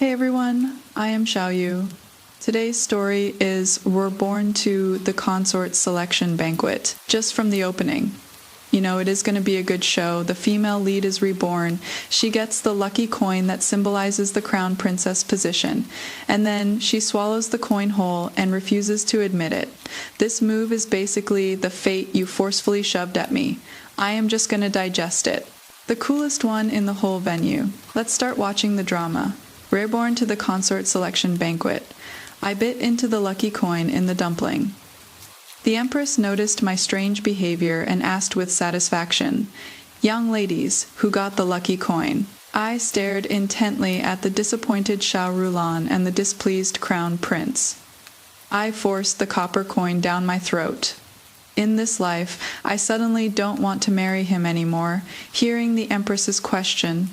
Hey everyone, I am Xiaoyu. Today's story is We're Born to the Consort Selection Banquet, just from the opening. You know, it is going to be a good show. The female lead is reborn. She gets the lucky coin that symbolizes the crown princess position, and then she swallows the coin whole and refuses to admit it. This move is basically the fate you forcefully shoved at me. I am just going to digest it. The coolest one in the whole venue. Let's start watching the drama. Reborn to the consort selection banquet. I bit into the lucky coin in the dumpling. The empress noticed my strange behavior and asked with satisfaction, "Young ladies, who got the lucky coin?" I stared intently at the disappointed Xiaoyu and the displeased crown prince. I forced the copper coin down my throat. In this life, I suddenly don't want to marry him anymore, hearing the empress's question.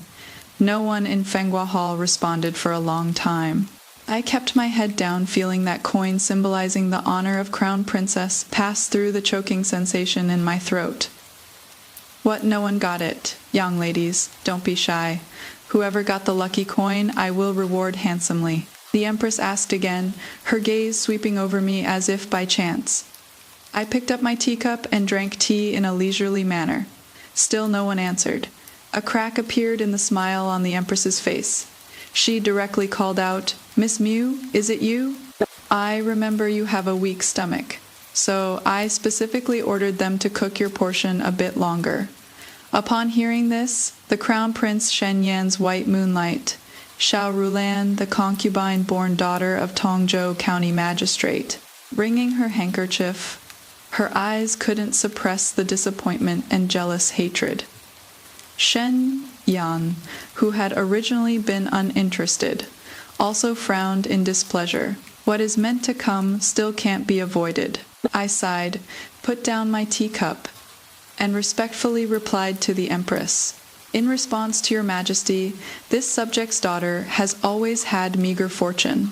No one in Fenghua Hall responded for a long time. I kept my head down, feeling that coin symbolizing the honor of crown princess pass through the choking sensation in my throat. What, no one got it? Young ladies, don't be shy. Whoever got the lucky coin, I will reward handsomely. The empress asked again, her gaze sweeping over me as if by chance. I picked up my teacup and drank tea in a leisurely manner. Still no one answered. A crack appeared in the smile on the empress's face. She directly called out, "Miss Mew, is it you? I remember you have a weak stomach, so I specifically ordered them to cook your portion a bit longer." Upon hearing this, the crown prince Shen Yan's white moonlight, Xiaoyu, the concubine-born daughter of Tongzhou County Magistrate, wringing her handkerchief, her eyes couldn't suppress the disappointment and jealous hatred. Shen Yan, who had originally been uninterested, also frowned in displeasure. What is meant to come still can't be avoided. I sighed, put down my teacup, and respectfully replied to the empress. In response to your majesty, this subject's daughter has always had meager fortune.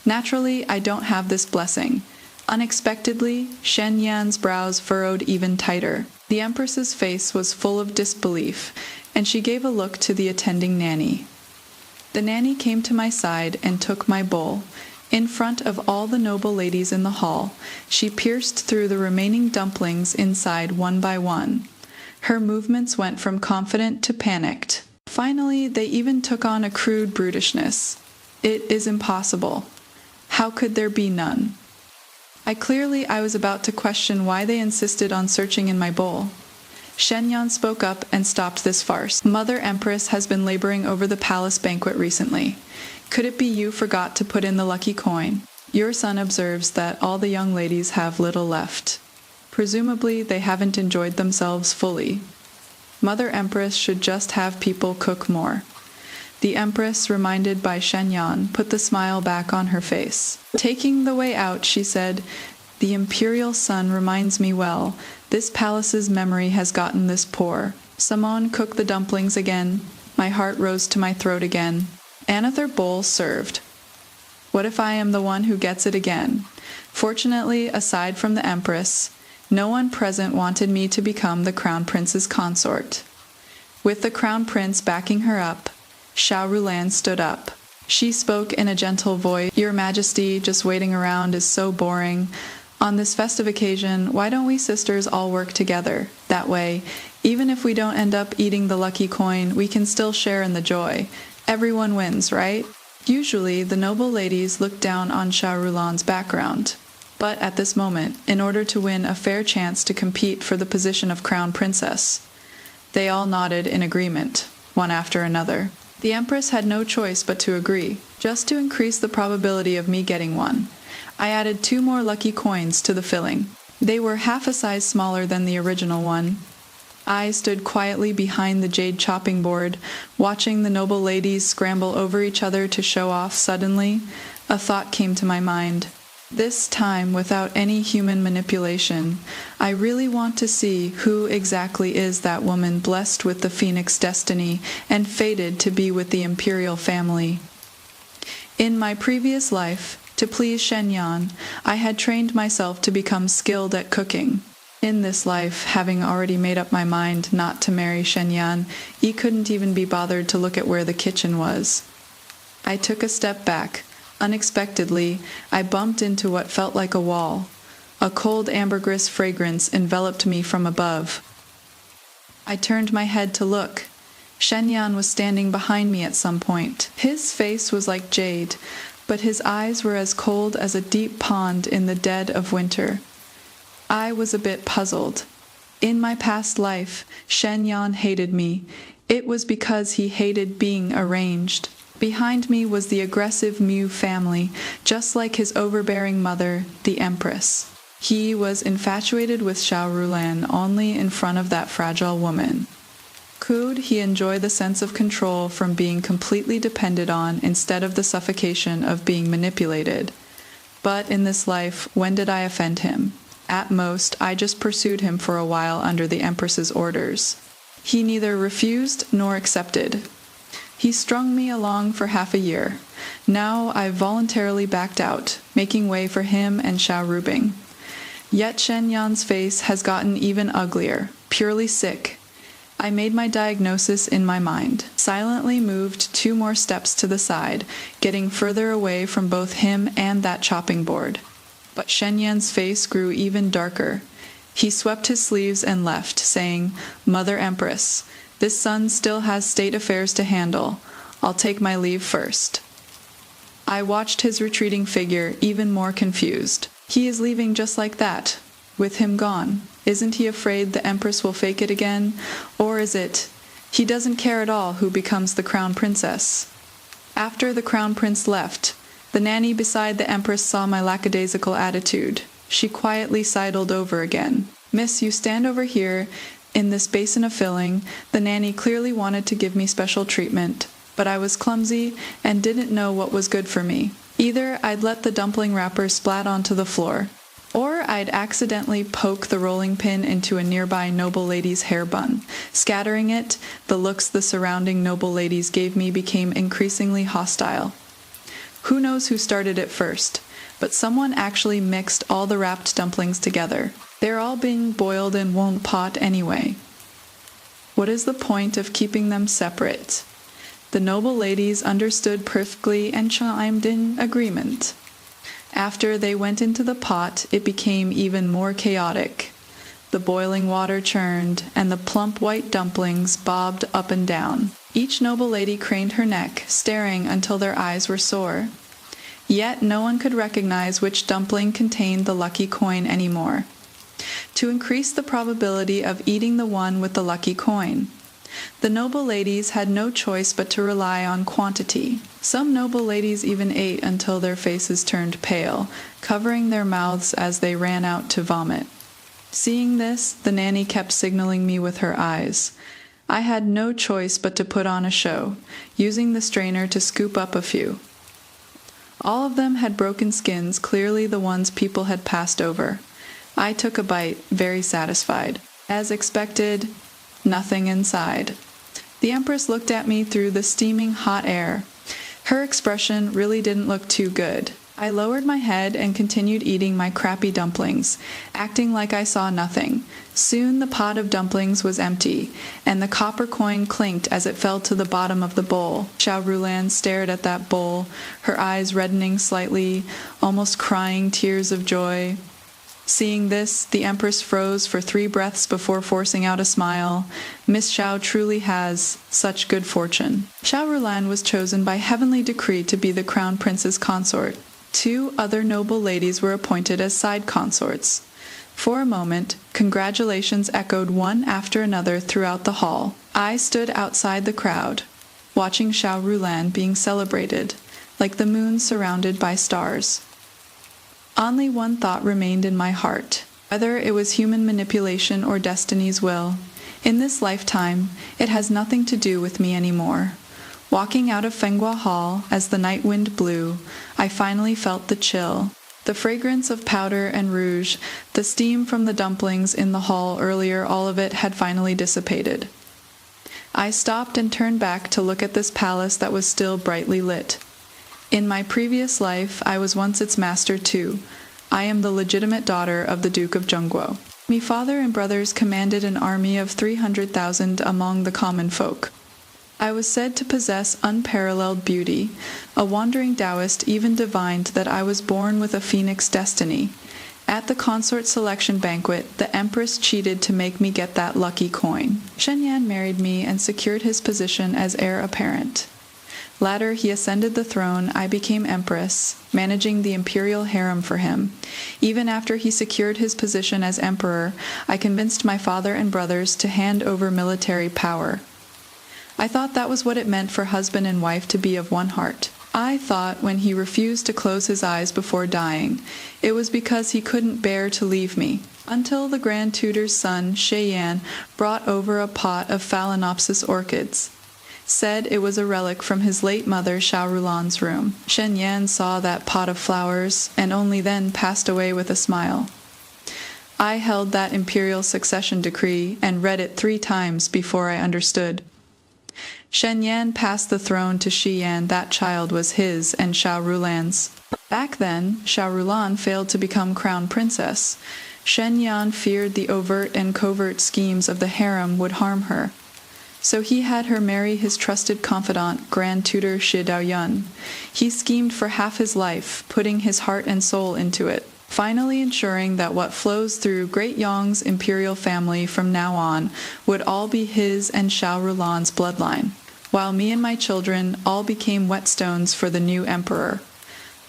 Naturally, I don't have this blessing. Unexpectedly, Shen Yan's brows furrowed even tighter. The empress's face was full of disbelief, and she gave a look to the attending nanny. The nanny came to my side and took my bowl. In front of all the noble ladies in the hall, she pierced through the remaining dumplings inside one by one. Her movements went from confident to panicked. Finally, they even took on a crude brutishness. It is impossible. How could there be none? I was about to question why they insisted on searching in my bowl. Shen Yan spoke up and stopped this farce. Mother Empress has been laboring over the palace banquet recently. Could it be you forgot to put in the lucky coin? Your son observes that all the young ladies have little left. Presumably, they haven't enjoyed themselves fully. Mother Empress should just have people cook more. The Empress, reminded by Shen Yan, put the smile back on her face. Taking the way out, she said, "The imperial son reminds me well. This palace's memory has gotten this poor. Samon cooked the dumplings again." My heart rose to my throat again. Another bowl served. What if I am the one who gets it again? Fortunately, aside from the Empress, no one present wanted me to become the crown prince's consort. With the crown prince backing her up, Xiaoyu stood up. She spoke in a gentle voice, "Your Majesty, just waiting around is so boring. On this festive occasion, why don't we sisters all work together? That way, even if we don't end up eating the lucky coin, we can still share in the joy. Everyone wins, right?" Usually, the noble ladies looked down on Xiaoyu's background. But at this moment, in order to win a fair chance to compete for the position of crown princess, they all nodded in agreement, one after another. The Empress had no choice but to agree. Just to increase the probability of me getting one, I added 2 more lucky coins to the filling. They were half a size smaller than the original one. I stood quietly behind the jade chopping board, watching the noble ladies scramble over each other to show off. Suddenly, a thought came to my mind. This time, without any human manipulation, I really want to see who exactly is that woman blessed with the phoenix destiny and fated to be with the imperial family. In my previous life, to please Shen Yan, I had trained myself to become skilled at cooking. In this life, having already made up my mind not to marry Shen Yan, he couldn't even be bothered to look at where the kitchen was. I took a step back. Unexpectedly, I bumped into what felt like a wall. A cold ambergris fragrance enveloped me from above. I turned my head to look. Shen Yan was standing behind me at some point. His face was like jade, but his eyes were as cold as a deep pond in the dead of winter. I was a bit puzzled. In my past life, Shen Yan hated me. It was because he hated being arranged. Behind me was the aggressive Mu family, just like his overbearing mother, the Empress. He was infatuated with Xiaoyu only in front of that fragile woman. Could he enjoy the sense of control from being completely depended on instead of the suffocation of being manipulated? But in this life, when did I offend him? At most, I just pursued him for a while under the Empress's orders. He neither refused nor accepted. He strung me along for half a year. Now I voluntarily backed out, making way for him and Xiaoyu. Yet Shen Yan's face has gotten even uglier, purely sick. I made my diagnosis in my mind, silently moved 2 more steps to the side, getting further away from both him and that chopping board. But Shen Yan's face grew even darker. He swept his sleeves and left, saying, "Mother Empress, this son still has state affairs to handle. I'll take my leave first." I watched his retreating figure, even more confused. He is leaving just like that, with him gone. Isn't he afraid the Empress will fake it again? Or is it, he doesn't care at all who becomes the crown princess? After the crown prince left, the nanny beside the Empress saw my lackadaisical attitude. She quietly sidled over again. "Miss, you stand over here in this basin of filling." The nanny clearly wanted to give me special treatment, but I was clumsy and didn't know what was good for me. Either I'd let the dumpling wrapper splat onto the floor, or I'd accidentally poke the rolling pin into a nearby noble lady's hair bun. Scattering it, the looks the surrounding noble ladies gave me became increasingly hostile. Who knows who started it first, but someone actually mixed all the wrapped dumplings together. They're all being boiled in one pot anyway. What is the point of keeping them separate? The noble ladies understood perfectly and chimed in agreement. After they went into the pot, it became even more chaotic. The boiling water churned, and the plump white dumplings bobbed up and down. Each noble lady craned her neck, staring until their eyes were sore. Yet no one could recognize which dumpling contained the lucky coin anymore. To increase the probability of eating the one with the lucky coin, the noble ladies had no choice but to rely on quantity. Some noble ladies even ate until their faces turned pale, covering their mouths as they ran out to vomit. Seeing this, the nanny kept signaling me with her eyes. I had no choice but to put on a show, using the strainer to scoop up a few. All of them had broken skins, clearly the ones people had passed over. I took a bite, very satisfied. As expected, nothing inside. The Empress looked at me through the steaming hot air. Her expression really didn't look too good. I lowered my head and continued eating my crappy dumplings, acting like I saw nothing. Soon the pot of dumplings was empty, and the copper coin clinked as it fell to the bottom of the bowl. Xiaoyu stared at that bowl, her eyes reddening slightly, almost crying tears of joy. Seeing this, the Empress froze for 3 breaths before forcing out a smile. Miss Xiao truly has such good fortune. Xiaoyu was chosen by heavenly decree to be the crown prince's consort. 2 other noble ladies were appointed as side consorts. For a moment, congratulations echoed one after another throughout the hall. I stood outside the crowd, watching Xiaoyu being celebrated, like the moon surrounded by stars. Only one thought remained in my heart, whether it was human manipulation or destiny's will. In this lifetime, it has nothing to do with me anymore. Walking out of Fenghua Hall, as the night wind blew, I finally felt the chill. The fragrance of powder and rouge, the steam from the dumplings in the hall earlier, all of it had finally dissipated. I stopped and turned back to look at this palace that was still brightly lit. In my previous life, I was once its master too. I am the legitimate daughter of the Duke of Zhongguo. My father and brothers commanded an army of 300,000 among the common folk. I was said to possess unparalleled beauty. A wandering Taoist even divined that I was born with a phoenix destiny. At the consort selection banquet, the empress cheated to make me get that lucky coin. Shen Yan married me and secured his position as heir apparent. Later, he ascended the throne. I became empress, managing the imperial harem for him. Even after he secured his position as emperor, I convinced my father and brothers to hand over military power. I thought that was what it meant for husband and wife to be of one heart. I thought when he refused to close his eyes before dying, it was because he couldn't bear to leave me. Until the Grand Tutor's son, Shen Yan, brought over a pot of Phalaenopsis orchids. Said it was a relic from his late mother Xiaorulan's room. Shen Yan saw that pot of flowers, and only then passed away with a smile. I held that imperial succession decree and read it 3 times before I understood. Shen Yan passed the throne to Shi Yan. That child was his and Xiaorulan's. Back then, Xiaorulan failed to become crown princess. Shen Yan feared the overt and covert schemes of the harem would harm her. So he had her marry his trusted confidant, Grand Tutor Shi Daoyun. He schemed for half his life, putting his heart and soul into it, finally ensuring that what flows through Great Yong's imperial family from now on would all be his and Xiaorulan's bloodline, while me and my children all became whetstones for the new emperor.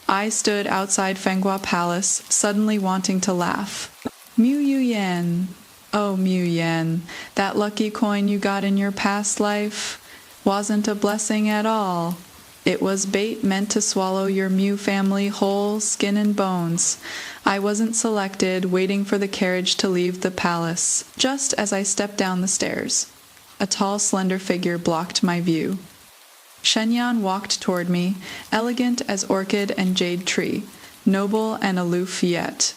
I stood outside Fenghua Palace, suddenly wanting to laugh. Mu Yu Yan. Oh, Mu Yan, that lucky coin you got in your past life wasn't a blessing at all. It was bait meant to swallow your Mu family whole, skin and bones. I wasn't selected, waiting for the carriage to leave the palace. Just as I stepped down the stairs, a tall, slender figure blocked my view. Shen Yan walked toward me, elegant as orchid and jade tree, noble and aloof yet.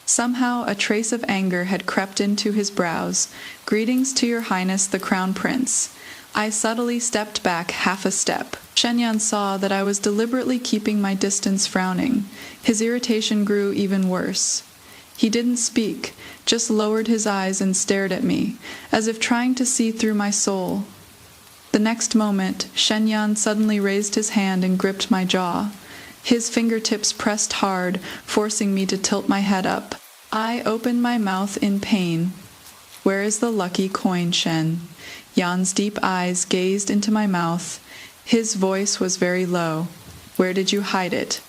Somehow a trace of anger had crept into his brows. Greetings to your highness the crown prince. I subtly stepped back half a step. Shen Yan saw that I was deliberately keeping my distance, frowning. His irritation grew even worse. He didn't speak, just lowered his eyes and stared at me, as if trying to see through my soul. The next moment, Shen Yan suddenly raised his hand and gripped my jaw. His fingertips pressed hard, forcing me to tilt my head up. I opened my mouth in pain. Where is the lucky coin, Shen? Yan's deep eyes gazed into my mouth. His voice was very low. Where did you hide it?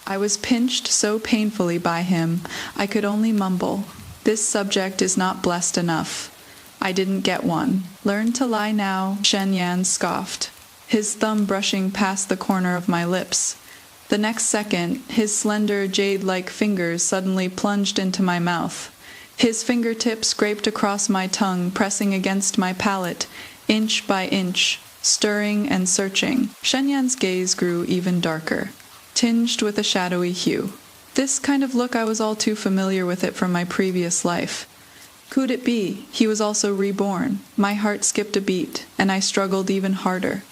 I was pinched so painfully by him, I could only mumble. This subject is not blessed enough. I didn't get one. Learn to lie now, Shen Yan scoffed, his thumb brushing past the corner of my lips. The next second, his slender, jade-like fingers suddenly plunged into my mouth. His fingertips scraped across my tongue, pressing against my palate, inch by inch, stirring and searching. Shen Yan's gaze grew even darker, tinged with a shadowy hue. This kind of look, I was all too familiar with it from my previous life. Could it be he was also reborn? My heart skipped a beat, and I struggled even harder.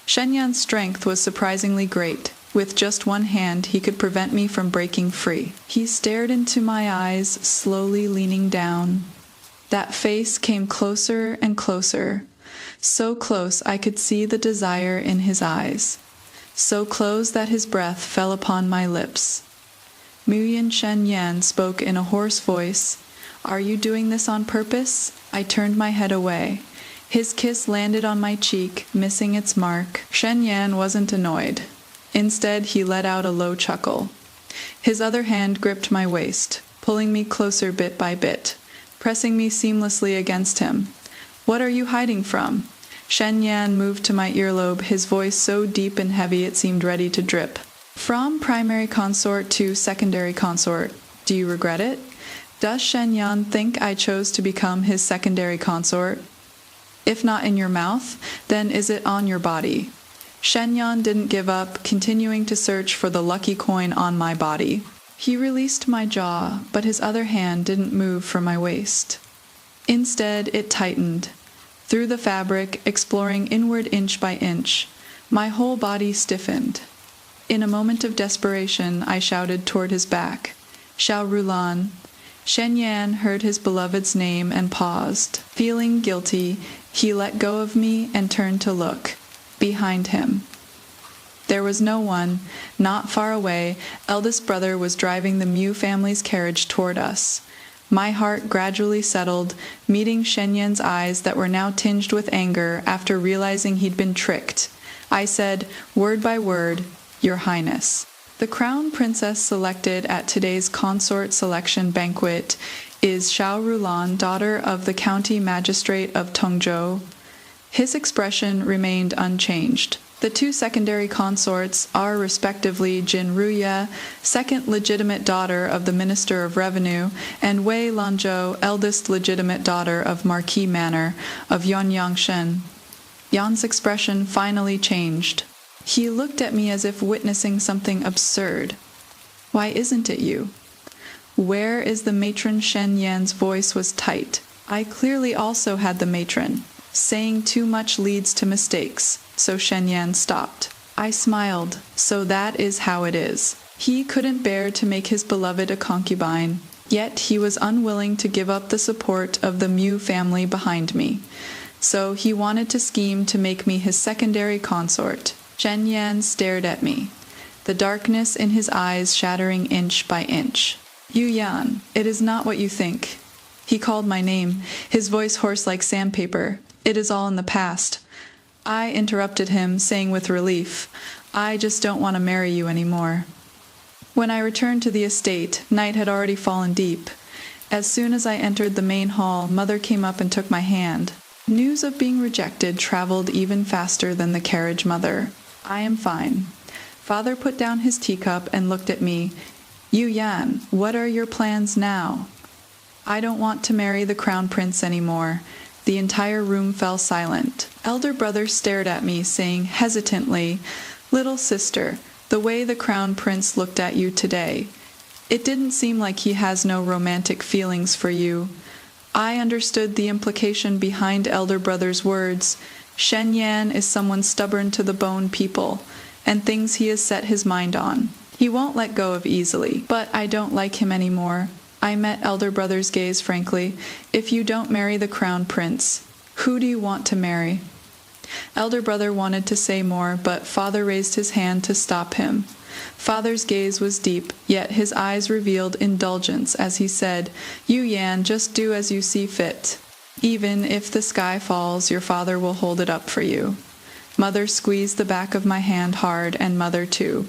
Shen Yan's strength was surprisingly great. With just one hand, he could prevent me from breaking free. He stared into my eyes, slowly leaning down. That face came closer and closer, so close I could see the desire in his eyes, so close that his breath fell upon my lips. Muyin Shen Yan spoke in a hoarse voice. Are you doing this on purpose? I turned my head away. His kiss landed on my cheek, missing its mark. Shen Yan wasn't annoyed. Instead, he let out a low chuckle. His other hand gripped my waist, pulling me closer bit by bit, pressing me seamlessly against him. What are you hiding from? Shen Yan moved to my earlobe, his voice so deep and heavy it seemed ready to drip. From primary consort to secondary consort, do you regret it? Does Shen Yan think I chose to become his secondary consort? If not in your mouth, then is it on your body? Shen Yan didn't give up, continuing to search for the lucky coin on my body. He released my jaw, but his other hand didn't move from my waist. Instead, it tightened. Through the fabric, exploring inward inch by inch, my whole body stiffened. In a moment of desperation, I shouted toward his back, Xiaorulan. Shen Yan heard his beloved's name and paused. Feeling guilty, He let go of me and turned to look. Behind him. There was no one. Not far away, eldest brother was driving the Mu family's carriage toward us. My heart gradually settled, meeting Shen Yan's eyes that were now tinged with anger after realizing he'd been tricked. I said, word by word, Your Highness. The crown princess selected at today's consort selection banquet is Xiaoyu, daughter of the county magistrate of Tongzhou. His expression remained unchanged. The two secondary consorts are respectively Jin Ruye, second legitimate daughter of the Minister of Revenue, and Wei Lanzhou, eldest legitimate daughter of Marquis Manor of Yonyangshen. Yan's expression finally changed. He looked at me as if witnessing something absurd. Why isn't it you? Where is the matron? Shen Yan's voice was tight. I clearly also had the matron. Saying too much leads to mistakes, so Shen Yan stopped. I smiled. So that is how it is. He couldn't bear to make his beloved a concubine, yet he was unwilling to give up the support of the Mu family behind me. So he wanted to scheme to make me his secondary consort. Shen Yan stared at me, the darkness in his eyes shattering inch by inch. Yu Yan, it is not what you think. He called my name, his voice hoarse like sandpaper. It is all in the past. I interrupted him, saying with relief, I just don't want to marry you anymore. When I returned to the estate, night had already fallen deep. As soon as I entered the main hall, Mother came up and took my hand. News of being rejected traveled even faster than the carriage, Mother. I am fine. Father put down his teacup and looked at me. Yu Yan, what are your plans now? I don't want to marry the crown prince anymore. The entire room fell silent. Elder brother stared at me, saying hesitantly, Little sister, the way the crown prince looked at you today, it didn't seem like he has no romantic feelings for you. I understood the implication behind elder brother's words. Shen Yan is someone stubborn to the bone people, and things he has set his mind on. He won't let go of easily, but I don't like him anymore. I met elder brother's gaze frankly. If you don't marry the crown prince, who do you want to marry? Elder brother wanted to say more, but father raised his hand to stop him. Father's gaze was deep, yet his eyes revealed indulgence as he said, Yu Yan, just do as you see fit. Even if the sky falls, your father will hold it up for you. Mother squeezed the back of my hand hard, and mother too.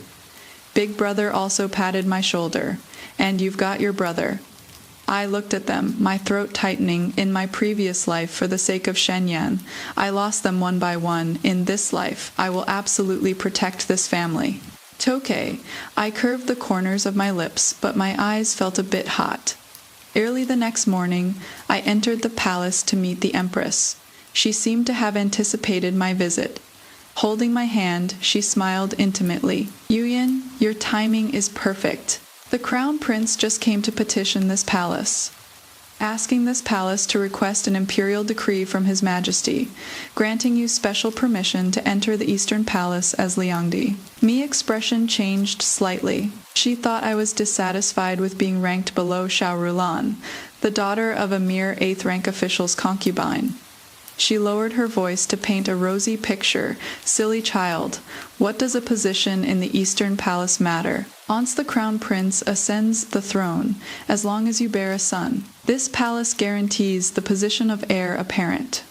Big brother also patted my shoulder. And you've got your brother. I looked at them, my throat tightening. In my previous life, for the sake of Shen Yan, I lost them one by one. In this life, I will absolutely protect this family. Tokay, I curved the corners of my lips, but my eyes felt a bit hot. Early the next morning, I entered the palace to meet the Empress. She seemed to have anticipated my visit. Holding my hand, she smiled intimately. Yuyan, your timing is perfect. The crown prince just came to petition this palace, asking this palace to request an imperial decree from His Majesty, granting you special permission to enter the Eastern Palace as Liangdi. Mi expression changed slightly. She thought I was dissatisfied with being ranked below Xiaoyu, the daughter of a mere 8th rank official's concubine. She lowered her voice to paint a rosy picture. Silly child, what does a position in the Eastern Palace matter? Once the crown prince ascends the throne, as long as you bear a son, this palace guarantees the position of heir apparent.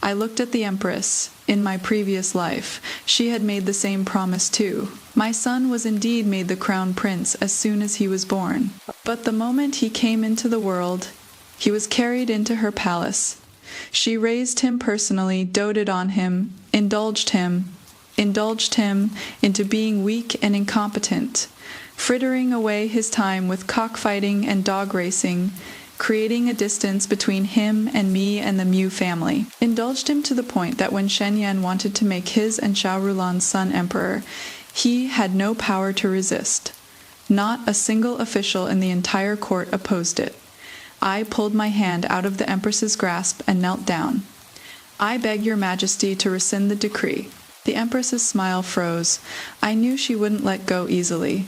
I looked at the Empress. In my previous life, she had made the same promise too. My son was indeed made the crown prince as soon as he was born. But the moment he came into the world, he was carried into her palace. She raised him personally, doted on him, indulged him into being weak and incompetent, frittering away his time with cockfighting and dog racing, creating a distance between him and me and the Mu family. Indulged him to the point that when Shen Yan wanted to make his and Xiaorulan's son emperor, he had no power to resist. Not a single official in the entire court opposed it. I pulled my hand out of the Empress's grasp and knelt down. I beg your Majesty to rescind the decree. The Empress's smile froze. I knew she wouldn't let go easily.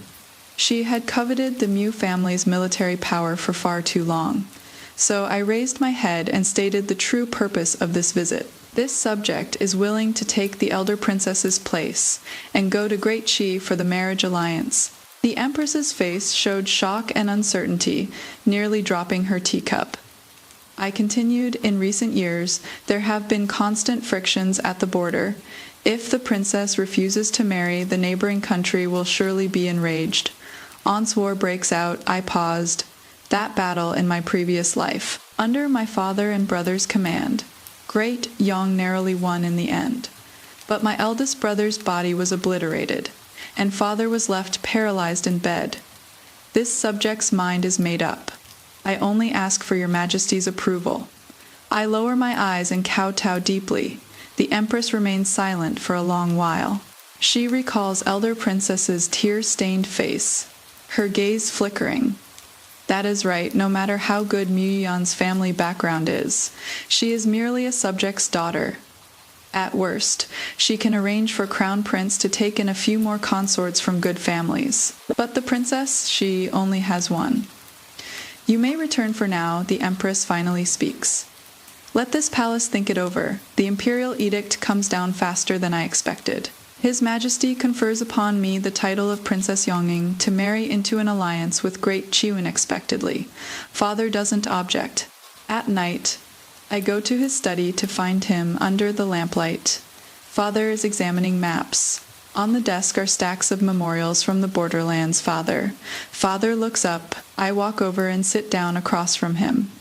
She had coveted the Mu family's military power for far too long. So I raised my head and stated the true purpose of this visit. This subject is willing to take the elder princess's place and go to Great Qi for the marriage alliance. The empress's face showed shock and uncertainty, nearly dropping her teacup. I continued, in recent years, there have been constant frictions at the border. If the princess refuses to marry, the neighboring country will surely be enraged. Once war breaks out, I paused. That battle in my previous life. Under my father and brother's command, Great Yang narrowly won in the end. But my eldest brother's body was obliterated, and father was left paralyzed in bed. This subject's mind is made up. I only ask for your majesty's approval. I lower my eyes and kowtow deeply. The empress remains silent for a long while. She recalls elder princess's tear-stained face, her gaze flickering. That is right, no matter how good Muyan's family background is, she is merely a subject's daughter. At worst, she can arrange for Crown Prince to take in a few more consorts from good families. But the princess, she only has one. You may return for now, the empress finally speaks. Let this palace think it over. The imperial edict comes down faster than I expected. His Majesty confers upon me the title of Princess Yongning to marry into an alliance with Great Qi unexpectedly. Father doesn't object. At night, I go to his study to find him under the lamplight. Father is examining maps. On the desk are stacks of memorials from the borderlands. Father looks up. I walk over and sit down across from him.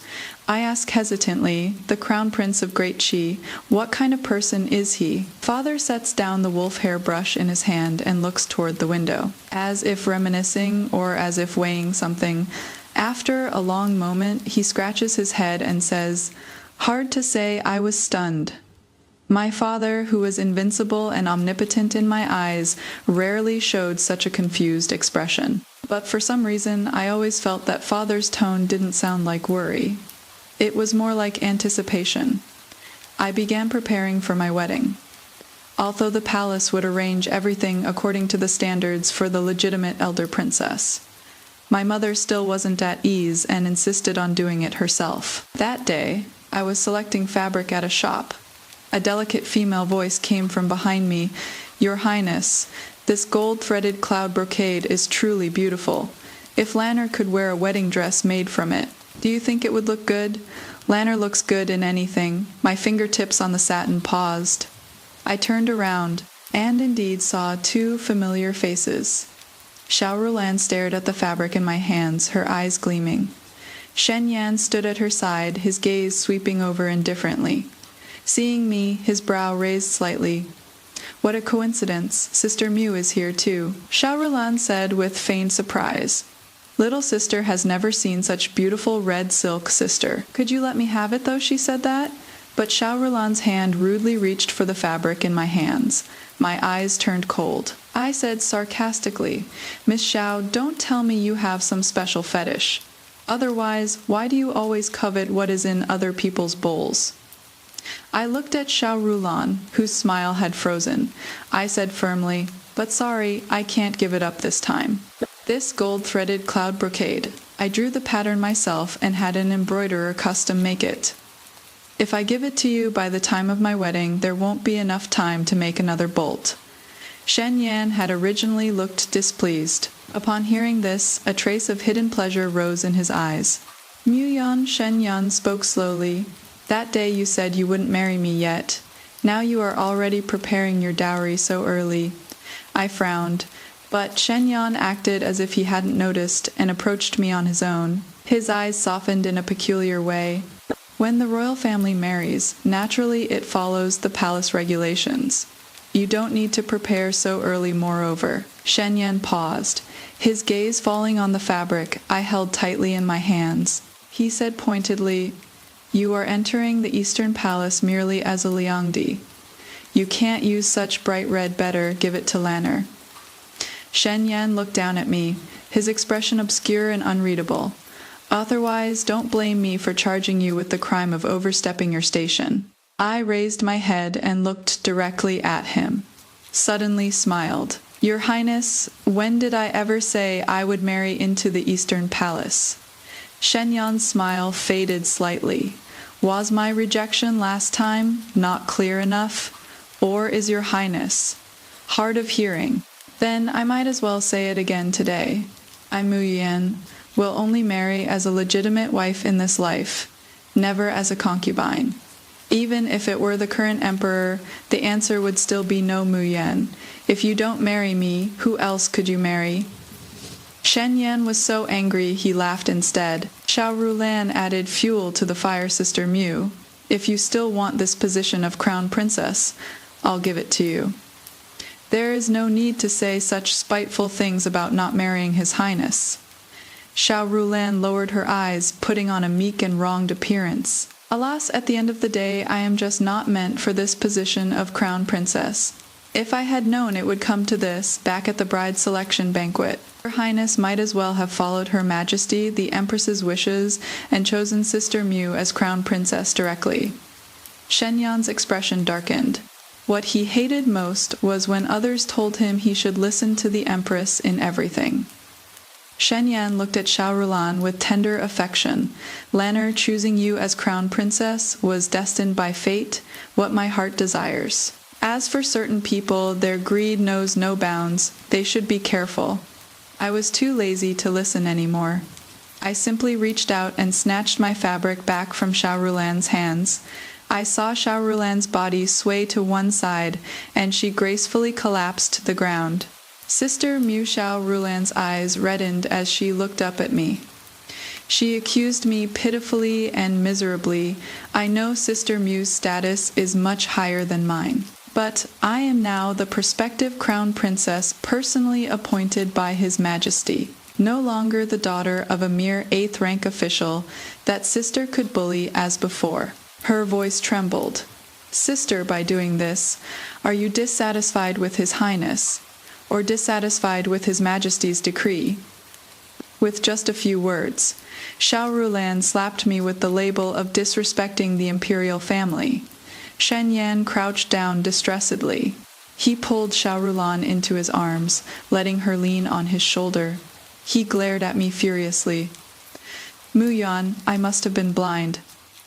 I ask hesitantly, the Crown Prince of Great Qi, what kind of person is he? Father sets down the wolf hair brush in his hand and looks toward the window, as if reminiscing or as if weighing something. After a long moment, he scratches his head and says, "Hard to say, I was stunned. My father, who was invincible and omnipotent in my eyes, rarely showed such a confused expression. But for some reason, I always felt that father's tone didn't sound like worry. It was more like anticipation. I began preparing for my wedding. Although the palace would arrange everything according to the standards for the legitimate elder princess, my mother still wasn't at ease and insisted on doing it herself. That day, I was selecting fabric at a shop. A delicate female voice came from behind me. "Your Highness, this gold-threaded cloud brocade is truly beautiful. If Lanner could wear a wedding dress made from it, do you think it would look good?" Lanner looks good in anything. My fingertips on the satin paused. I turned around, and indeed saw two familiar faces. Xiaoyu stared at the fabric in my hands, her eyes gleaming. Shen Yan stood at her side, his gaze sweeping over indifferently. Seeing me, his brow raised slightly. "What a coincidence. Sister Mu is here too," Xiaoyu said with feigned surprise. "Little sister has never seen such beautiful red silk, sister. Could you let me have it, though?" she said that. But Xiaorulan's hand rudely reached for the fabric in my hands. My eyes turned cold. I said sarcastically, "Miss Xiao, don't tell me you have some special fetish. Otherwise, why do you always covet what is in other people's bowls?" I looked at Xiaorulan, whose smile had frozen. I said firmly, "But sorry, I can't give it up this time. This gold-threaded cloud brocade, I drew the pattern myself and had an embroiderer custom make it. If I give it to you by the time of my wedding, there won't be enough time to make another bolt." Shen Yan had originally looked displeased. Upon hearing this, a trace of hidden pleasure rose in his eyes. Muyan, Shen Yan spoke slowly. "That day you said you wouldn't marry me yet. Now you are already preparing your dowry so early." I frowned, but Shen Yan acted as if he hadn't noticed and approached me on his own. His eyes softened in a peculiar way. "When the royal family marries, naturally it follows the palace regulations. You don't need to prepare so early, moreover." Shen Yan paused, his gaze falling on the fabric I held tightly in my hands. He said pointedly, "You are entering the Eastern Palace merely as a Liangdi. You can't use such bright red. Better give it to Lanner." Shen Yan looked down at me, his expression obscure and unreadable. "Otherwise, don't blame me for charging you with the crime of overstepping your station." I raised my head and looked directly at him. Suddenly smiled. "Your Highness, when did I ever say I would marry into the Eastern Palace?" Shen Yan's smile faded slightly. Was my rejection last time not clear enough? Or is your highness hard of hearing? Then I might as well say it again today. I, Mu Yan, will only marry as a legitimate wife in this life, never as a concubine. Even if it were the current emperor, the answer would still be no, Mu Yan. If you don't marry me, who else could you marry? Shen Yan was so angry he laughed instead. Xiaoyu added fuel to the fire, Sister Mu. If you still want this position of crown princess, I'll give it to you. There is no need to say such spiteful things about not marrying His Highness. Xiaoyu lowered her eyes, putting on a meek and wronged appearance. Alas, at the end of the day, I am just not meant for this position of crown princess. If I had known it would come to this, back at the bride selection banquet, Her Highness might as well have followed Her Majesty, the Empress's wishes, and chosen Sister Mu as crown princess directly. Shen Yan's expression darkened. What he hated most was when others told him he should listen to the Empress in everything. Shen Yan looked at Xiaoyu with tender affection. Lanner, choosing you as crown princess was destined by fate, what my heart desires. As for certain people, their greed knows no bounds. They should be careful. I was too lazy to listen anymore. I simply reached out and snatched my fabric back from Xiaorulan's hands. I saw Xiaorulan's body sway to one side, and she gracefully collapsed to the ground. Sister Mu Xiaorulan's eyes reddened as she looked up at me. She accused me pitifully and miserably. I know Sister Mu's status is much higher than mine. But I am now the prospective crown princess personally appointed by His Majesty, no longer the daughter of a mere 8th rank official that sister could bully as before. Her voice trembled. Sister, by doing this, are you dissatisfied with His Highness, or dissatisfied with His Majesty's decree? With just a few words, Xiaoyu slapped me with the label of disrespecting the imperial family. Shen Yan crouched down distressedly. He pulled Xiaoyu into his arms, letting her lean on his shoulder. He glared at me furiously. Mu Yan, I must have been blind.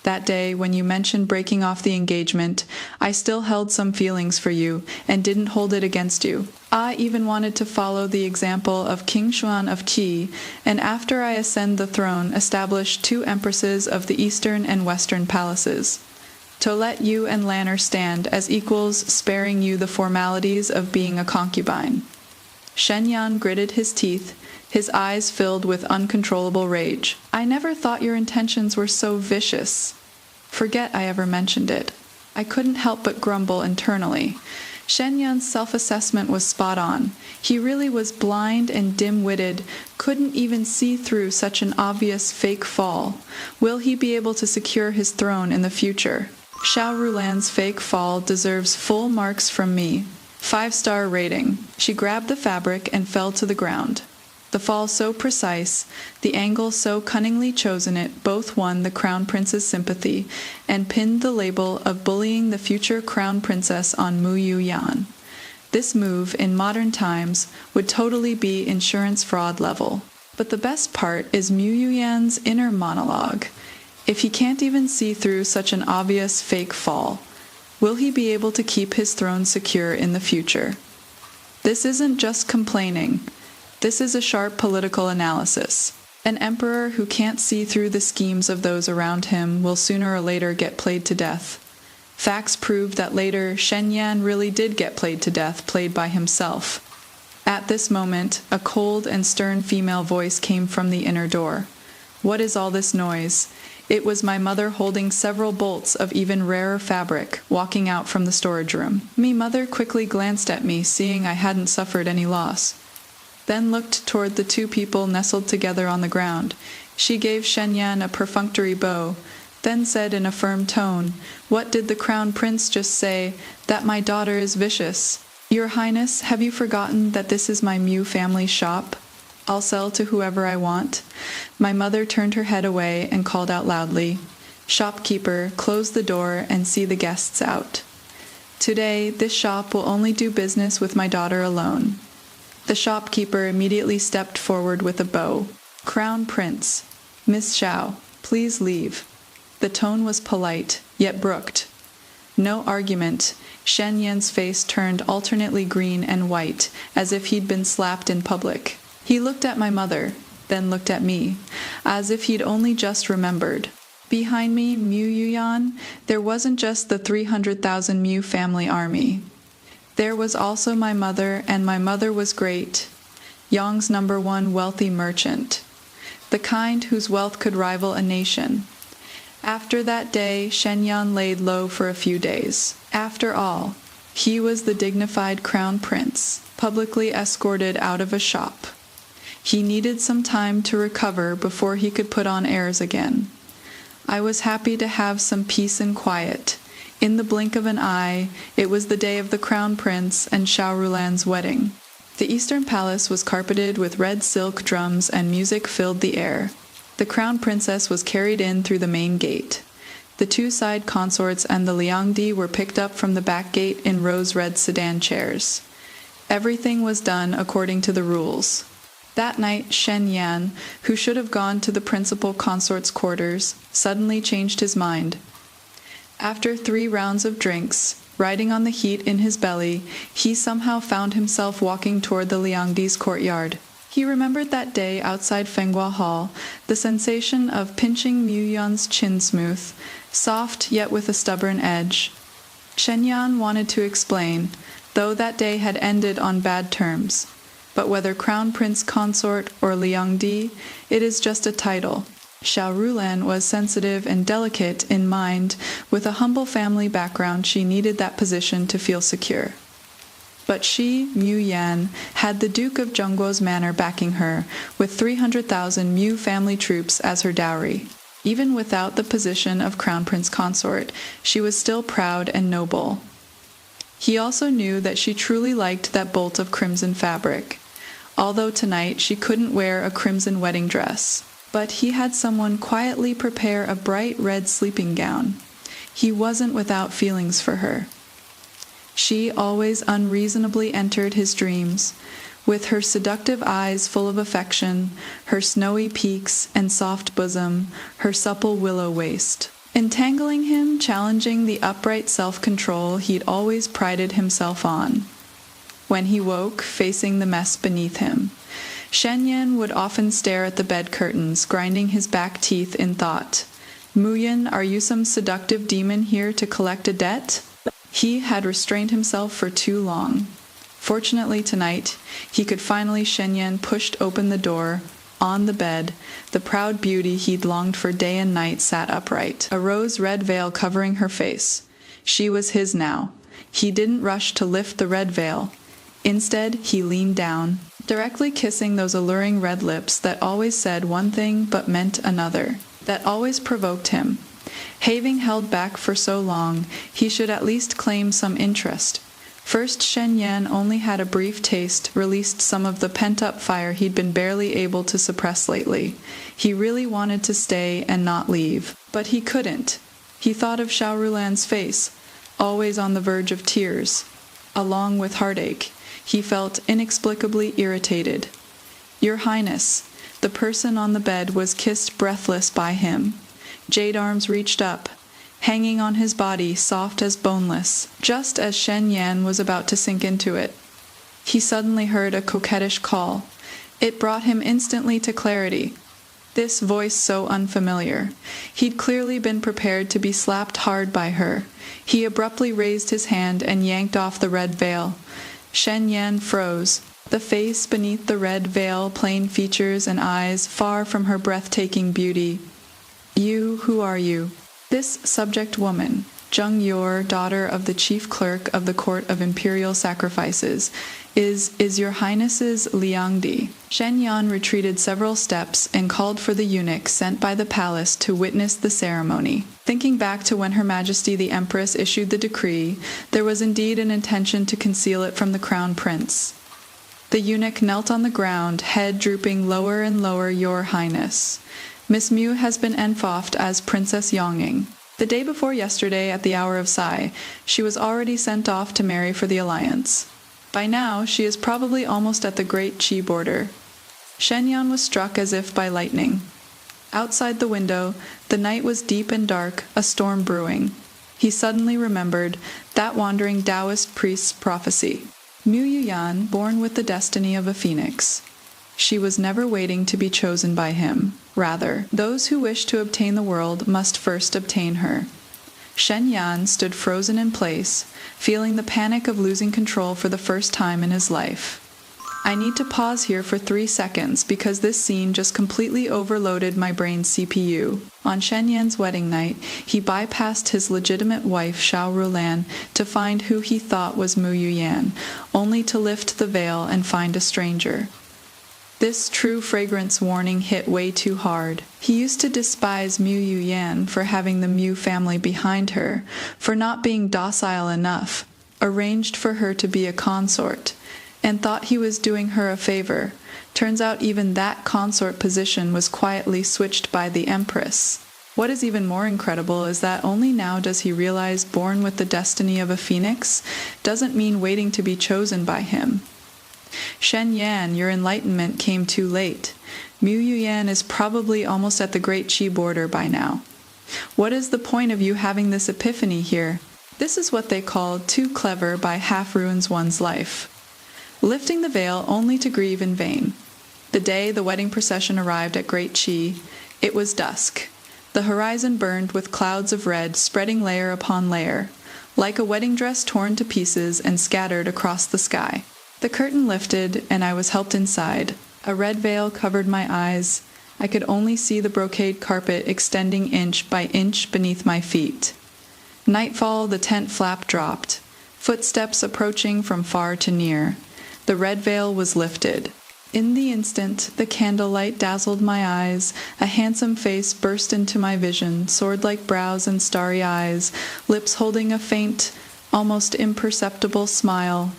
That day, when you mentioned breaking off the engagement, I still held some feelings for you, and didn't hold it against you. I even wanted to follow the example of King Xuan of Qi, and after I ascend the throne, establish 2 empresses of the eastern and western palaces. To let you and Lanner stand as equals, sparing you the formalities of being a concubine. Shen Yan gritted his teeth, his eyes filled with uncontrollable rage. I never thought your intentions were so vicious. Forget I ever mentioned it. I couldn't help but grumble internally. Shen Yan's self-assessment was spot on. He really was blind and dim-witted, couldn't even see through such an obvious fake fall. Will he be able to secure his throne in the future? Xiaorulan's fake fall deserves full marks from me. 5-star rating. She grabbed the fabric and fell to the ground. The fall so precise, the angle so cunningly chosen, it both won the crown prince's sympathy and pinned the label of bullying the future crown princess on Mu Yan. This move, in modern times, would totally be insurance fraud level. But the best part is Mu Yan's inner monologue. If he can't even see through such an obvious fake fall, will he be able to keep his throne secure in the future? This isn't just complaining. This is a sharp political analysis. An emperor who can't see through the schemes of those around him will sooner or later get played to death. Facts prove that later Shen Yan really did get played to death, played by himself. At this moment, a cold and stern female voice came from the inner door. What is all this noise? It was my mother holding several bolts of even rarer fabric, walking out from the storage room. Me mother quickly glanced at me, seeing I hadn't suffered any loss. Then looked toward the 2 people nestled together on the ground. She gave Shen Yan a perfunctory bow, then said in a firm tone, "What did the crown prince just say? That my daughter is vicious. Your Highness, have you forgotten that this is my Mu family shop? I'll sell to whoever I want." My mother turned her head away and called out loudly, "Shopkeeper, close the door and see the guests out. Today, this shop will only do business with my daughter alone." The shopkeeper immediately stepped forward with a bow. "Crown Prince, "Miss Zhao, please leave." The tone was polite, yet brooked. No argument. Shen Yan's face turned alternately green and white, as if he'd been slapped in public. He looked at my mother, then looked at me, as if he'd only just remembered. Behind me, Mu Yuyan, there wasn't just the 300,000 Mu family army. There was also my mother, and my mother was great. Yang's #1 wealthy merchant. The kind whose wealth could rival a nation. After that day, Shen Yan laid low for a few days. After all, he was the dignified crown prince, publicly escorted out of a shop. He needed some time to recover before he could put on airs again. I was happy to have some peace and quiet. In the blink of an eye, it was the day of the crown prince and Xiaorulan's wedding. The eastern palace was carpeted with red silk drums and music filled the air. The crown princess was carried in through the main gate. The two side consorts and the Liangdi were picked up from the back gate in rose-red sedan chairs. Everything was done according to the rules. That night, Shen Yan, who should have gone to the principal consort's quarters, suddenly changed his mind. After 3 rounds of drinks, riding on the heat in his belly, he somehow found himself walking toward the Liangdi's courtyard. He remembered that day outside Fenghua Hall, the sensation of pinching Mu Yuan's chin smooth, soft yet with a stubborn edge. Shen Yan wanted to explain, though that day had ended on bad terms. But whether Crown Prince Consort or Liangdi, it is just a title. Xiaorulan was sensitive and delicate in mind. With a humble family background, she needed that position to feel secure. But she, Mu Yan, had the Duke of Zhongguo's manor backing her, with 300,000 Mu family troops as her dowry. Even without the position of Crown Prince Consort, she was still proud and noble. He also knew that she truly liked that bolt of crimson fabric, although tonight she couldn't wear a crimson wedding dress. But he had someone quietly prepare a bright red sleeping gown. He wasn't without feelings for her. She always unreasonably entered his dreams, with her seductive eyes full of affection, her snowy peaks and soft bosom, her supple willow waist. Entangling him, challenging the upright self-control he'd always prided himself on. When he woke, facing the mess beneath him, Shen Yan would often stare at the bed curtains, grinding his back teeth in thought. "Muyan, are you some seductive demon here to collect a debt?" He had restrained himself for too long. Fortunately tonight, he could finally. Shen Yan pushed open the door. On the bed, the proud beauty he'd longed for day and night sat upright, a rose-red veil covering her face. She was his now. He didn't rush to lift the red veil. Instead, he leaned down, directly kissing those alluring red lips that always said one thing but meant another, that always provoked him. Having held back for so long, he should at least claim some interest. First, Shen Yan only had a brief taste, released some of the pent-up fire he'd been barely able to suppress lately. He really wanted to stay and not leave, but he couldn't. He thought of Xiaorulan's face, always on the verge of tears. Along with heartache, he felt inexplicably irritated. "Your Highness," the person on the bed was kissed breathless by him. Jade arms reached up, hanging on his body, soft as boneless, just as Shen Yan was about to sink into it. He suddenly heard a coquettish call. It brought him instantly to clarity. This voice so unfamiliar. He'd clearly been prepared to be slapped hard by her. He abruptly raised his hand and yanked off the red veil. Shen Yan froze. The face beneath the red veil, plain features and eyes, far from her breathtaking beauty. "You, who are you?" This subject woman, Zheng Yor, daughter of the chief clerk of the court of imperial sacrifices, is your Highness's Liangdi. Shen Yan retreated several steps and called for the eunuch sent by the palace to witness the ceremony. Thinking back to when Her Majesty the Empress issued the decree, there was indeed an intention to conceal it from the crown prince. The eunuch knelt on the ground, head drooping lower and lower. "Your Highness, Miss Mu has been enfofed as Princess Yonging. The day before yesterday, at the hour of Sai, she was already sent off to marry for the alliance. By now, she is probably almost at the great Qi border." Shen Yan was struck as if by lightning. Outside the window, the night was deep and dark, a storm brewing. He suddenly remembered that wandering Taoist priest's prophecy. Mu Yuyan, born with the destiny of a phoenix. She was never waiting to be chosen by him. Rather, those who wish to obtain the world must first obtain her. Shen Yan stood frozen in place, feeling the panic of losing control for the first time in his life. I need to pause here for 3 seconds because this scene just completely overloaded my brain's CPU. On Shen Yan's wedding night, he bypassed his legitimate wife Xiaoyu to find who he thought was Mu Yuyan, only to lift the veil and find a stranger. This true fragrance warning hit way too hard. He used to despise Mu Yuyan for having the Mu family behind her, for not being docile enough, arranged for her to be a consort, and thought he was doing her a favor. Turns out even that consort position was quietly switched by the Empress. What is even more incredible is that only now does he realize born with the destiny of a phoenix doesn't mean waiting to be chosen by him. Shen Yan, your enlightenment came too late. Mu Yuyan is probably almost at the Great Qi border by now. What is the point of you having this epiphany here? This is what they call too clever by half ruins one's life. Lifting the veil only to grieve in vain. The day the wedding procession arrived at Great Qi, it was dusk. The horizon burned with clouds of red spreading layer upon layer, like a wedding dress torn to pieces and scattered across the sky. The curtain lifted, and I was helped inside. A red veil covered my eyes. I could only see the brocade carpet extending inch by inch beneath my feet. Nightfall, the tent flap dropped. Footsteps approaching from far to near. The red veil was lifted. In the instant, the candlelight dazzled my eyes. A handsome face burst into my vision, sword-like brows and starry eyes, lips holding a faint, almost imperceptible smile.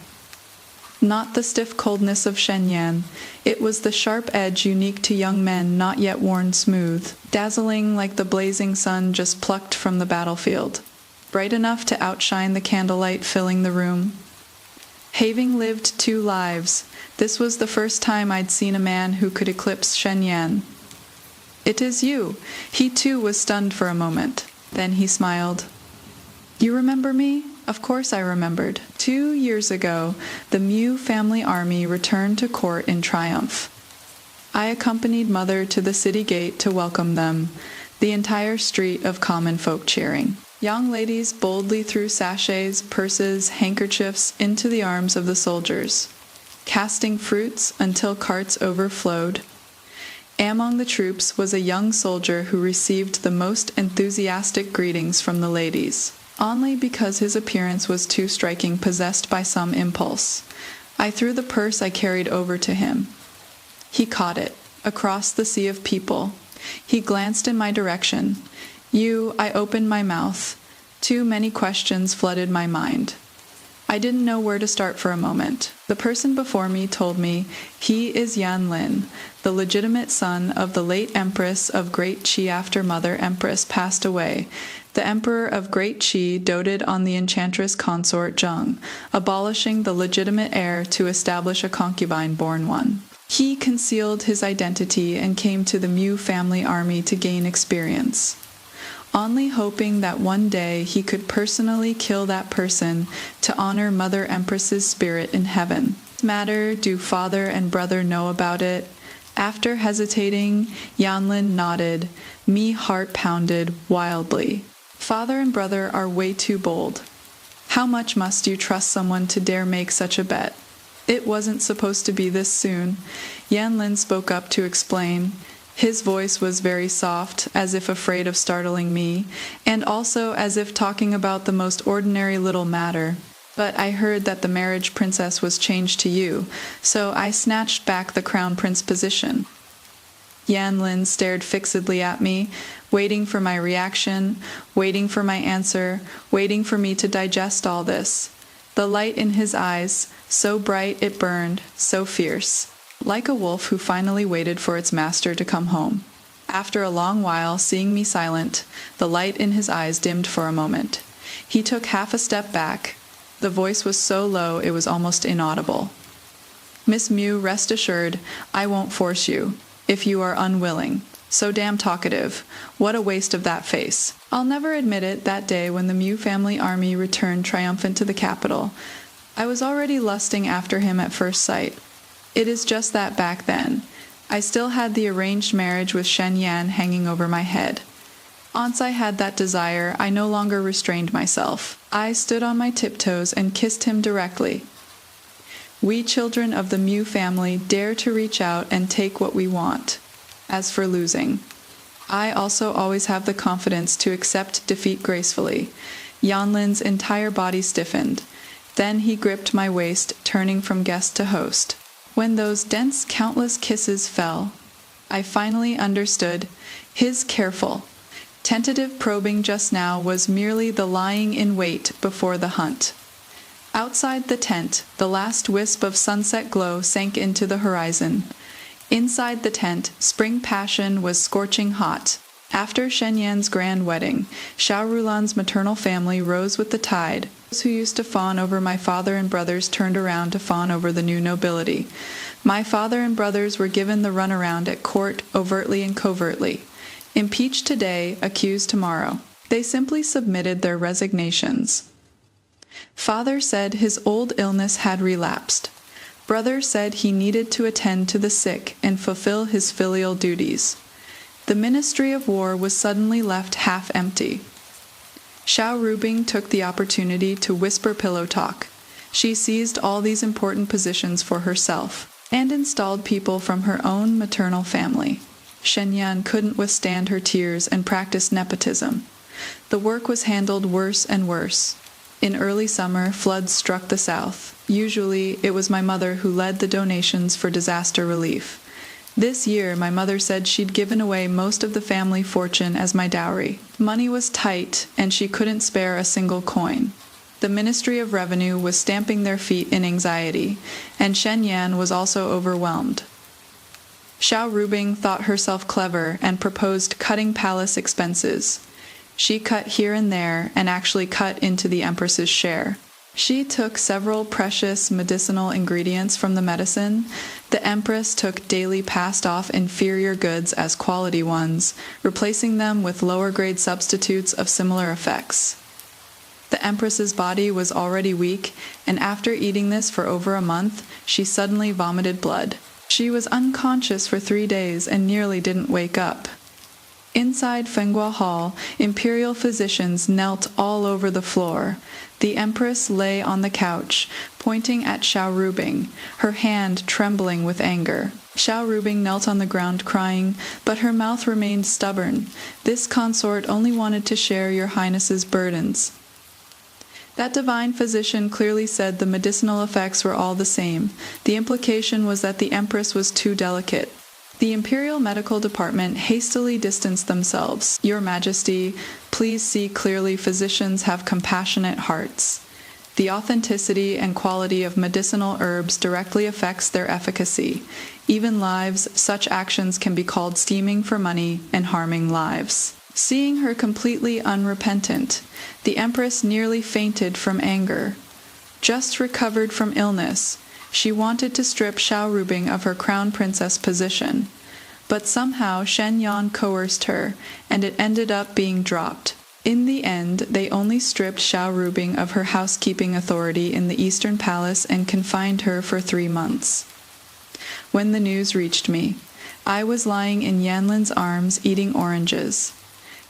Not the stiff coldness of Shen Yan. It was the sharp edge unique to young men not yet worn smooth, dazzling like the blazing sun just plucked from the battlefield, bright enough to outshine the candlelight filling the room. Having lived 2 lives, this was the first time I'd seen a man who could eclipse Shen Yan. "It is you." He too was stunned for a moment. Then he smiled. "You remember me?" Of course I remembered. 2 years ago, the Mu family army returned to court in triumph. I accompanied Mother to the city gate to welcome them, the entire street of common folk cheering. Young ladies boldly threw sachets, purses, handkerchiefs into the arms of the soldiers, casting fruits until carts overflowed. Among the troops was a young soldier who received the most enthusiastic greetings from the ladies. Only because his appearance was too striking, possessed by some impulse. I threw the purse I carried over to him. He caught it, across the sea of people. He glanced in my direction. I opened my mouth. Too many questions flooded my mind. I didn't know where to start for a moment. The person before me told me he is Yan Lin, the legitimate son of the late Empress of Great Qi after Mother Empress passed away. The Emperor of Great Qi doted on the enchantress consort Zhang, abolishing the legitimate heir to establish a concubine-born one. He concealed his identity and came to the Mu family army to gain experience, only hoping that one day he could personally kill that person to honor Mother Empress's spirit in heaven. Matter, do father and brother know about it? After hesitating, Yanlin nodded. Me heart pounded wildly. Father and brother are way too bold. How much must you trust someone to dare make such a bet? It wasn't supposed to be this soon. Yan Lin spoke up to explain. His voice was very soft, as if afraid of startling me, and also as if talking about the most ordinary little matter. But I heard that the marriage princess was changed to you, so I snatched back the crown prince position. Yan Lin stared fixedly at me, waiting for my reaction, waiting for my answer, waiting for me to digest all this. The light in his eyes, so bright it burned, so fierce. Like a wolf who finally waited for its master to come home. After a long while, seeing me silent, the light in his eyes dimmed for a moment. He took half a step back. The voice was so low it was almost inaudible. "Miss Mu, rest assured, I won't force you, if you are unwilling. So damn talkative. What a waste of that face. I'll never admit it, that day when the Mu family army returned triumphant to the capital, I was already lusting after him at first sight. It is just that back then, I still had the arranged marriage with Shen Yan hanging over my head. Once I had that desire, I no longer restrained myself. I stood on my tiptoes and kissed him directly. We children of the Mu family dare to reach out and take what we want. As for losing, I also always have the confidence to accept defeat gracefully. Yanlin's entire body stiffened. Then he gripped my waist, turning from guest to host. When those dense, countless kisses fell, I finally understood his careful, tentative probing just now was merely the lying in wait before the hunt. Outside the tent, the last wisp of sunset glow sank into the horizon. Inside the tent, spring passion was scorching hot. After Shen Yan's grand wedding, Xiaorulan's maternal family rose with the tide. Those who used to fawn over my father and brothers turned around to fawn over the new nobility. My father and brothers were given the runaround at court overtly and covertly. Impeached today, accused tomorrow. They simply submitted their resignations. Father said his old illness had relapsed. Brother said he needed to attend to the sick and fulfill his filial duties. The Ministry of War was suddenly left half empty. Xiaoyu took the opportunity to whisper pillow talk. She seized all these important positions for herself and installed people from her own maternal family. Shen Yan couldn't withstand her tears and practiced nepotism. The work was handled worse and worse. In early summer, floods struck the south. Usually, it was my mother who led the donations for disaster relief. This year, my mother said she'd given away most of the family fortune as my dowry. Money was tight, and she couldn't spare a single coin. The Ministry of Revenue was stamping their feet in anxiety, and Shen Yan was also overwhelmed. Xiaoyu thought herself clever and proposed cutting palace expenses. She cut here and there and actually cut into the Empress's share. She took several precious medicinal ingredients from the medicine. The Empress took daily passed-off inferior goods as quality ones, replacing them with lower-grade substitutes of similar effects. The Empress's body was already weak, and after eating this for over a month, she suddenly vomited blood. She was unconscious for 3 days and nearly didn't wake up. Inside Fenghua Hall, imperial physicians knelt all over the floor. The Empress lay on the couch, pointing at Xiaoyu, her hand trembling with anger. Xiaoyu knelt on the ground crying, but her mouth remained stubborn. This consort only wanted to share your Highness's burdens. That divine physician clearly said the medicinal effects were all the same. The implication was that the Empress was too delicate. The Imperial Medical Department hastily distanced themselves. Your Majesty, please see clearly physicians have compassionate hearts. The authenticity and quality of medicinal herbs directly affects their efficacy. Even lives, such actions can be called scheming for money and harming lives. Seeing her completely unrepentant, the Empress nearly fainted from anger. Just recovered from illness, she wanted to strip Xiaoyu of her crown princess position. But somehow Shen Yan coerced her, and it ended up being dropped. In the end, they only stripped Xiaoyu of her housekeeping authority in the Eastern Palace and confined her for 3 months. When the news reached me, I was lying in Yanlin's arms eating oranges.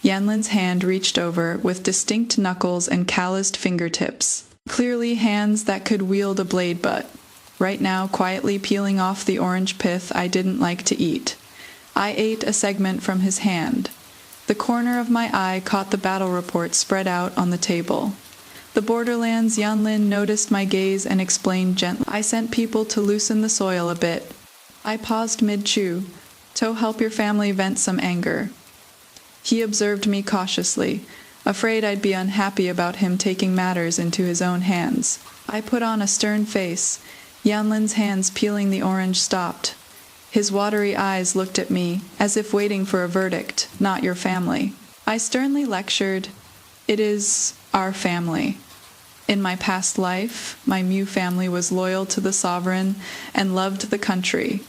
Yanlin's hand reached over with distinct knuckles and calloused fingertips, clearly hands that could wield a blade butt. Right now, quietly peeling off the orange pith I didn't like to eat. I ate a segment from his hand. The corner of my eye caught the battle report spread out on the table. The borderlands Yanlin noticed my gaze and explained gently. I sent people to loosen the soil a bit. I paused mid-chew. To help your family vent some anger. He observed me cautiously, afraid I'd be unhappy about him taking matters into his own hands. I put on a stern face. Yanlin's hands peeling the orange stopped. His watery eyes looked at me, as if waiting for a verdict, not your family. I sternly lectured, "It is our family. In my past life, my Mu family was loyal to the sovereign and loved the country.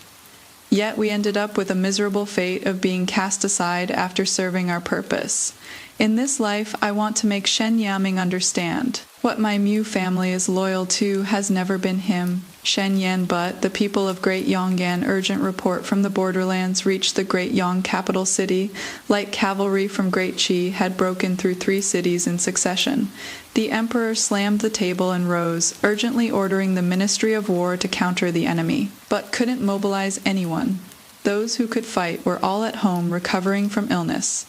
Yet we ended up with a miserable fate of being cast aside after serving our purpose. In this life, I want to make Shen Yan understand. What my Mu family is loyal to has never been him, Shen Yan, but the people of Great Yong'an urgent report from the borderlands reached the Great Yong capital city, like cavalry from Great Qi had broken through 3 cities in succession. The emperor slammed the table and rose, urgently ordering the Ministry of War to counter the enemy, but couldn't mobilize anyone. Those who could fight were all at home recovering from illness.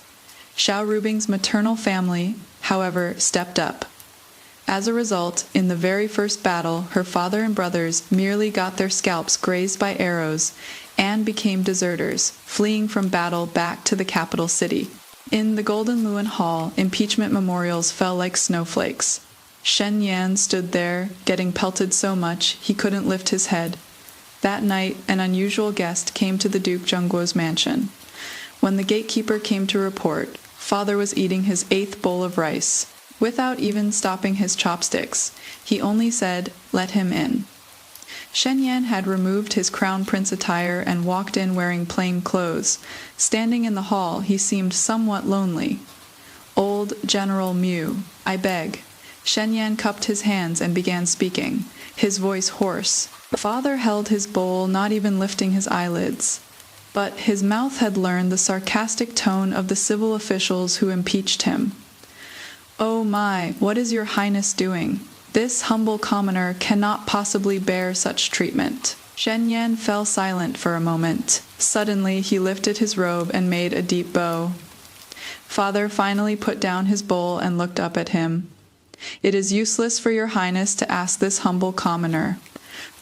Xiao Rubing's maternal family, however, stepped up. As a result, in the very first battle, her father and brothers merely got their scalps grazed by arrows and became deserters, fleeing from battle back to the capital city. In the Golden Luan Hall, impeachment memorials fell like snowflakes. Shen Yan stood there, getting pelted so much he couldn't lift his head. That night, an unusual guest came to the Duke Zhengguo's mansion. When the gatekeeper came to report, father was eating his 8th bowl of rice. Without even stopping his chopsticks, he only said, "Let him in." Shen Yan had removed his crown prince attire and walked in wearing plain clothes. Standing in the hall, he seemed somewhat lonely. "Old General Mu, I beg." Shen Yan cupped his hands and began speaking, his voice hoarse. Father held his bowl, not even lifting his eyelids. But his mouth had learned the sarcastic tone of the civil officials who impeached him. "Oh my, what is your highness doing? This humble commoner cannot possibly bear such treatment." Shen Yan fell silent for a moment. Suddenly he lifted his robe and made a deep bow. Father finally put down his bowl and looked up at him. "It is useless for your highness to ask this humble commoner.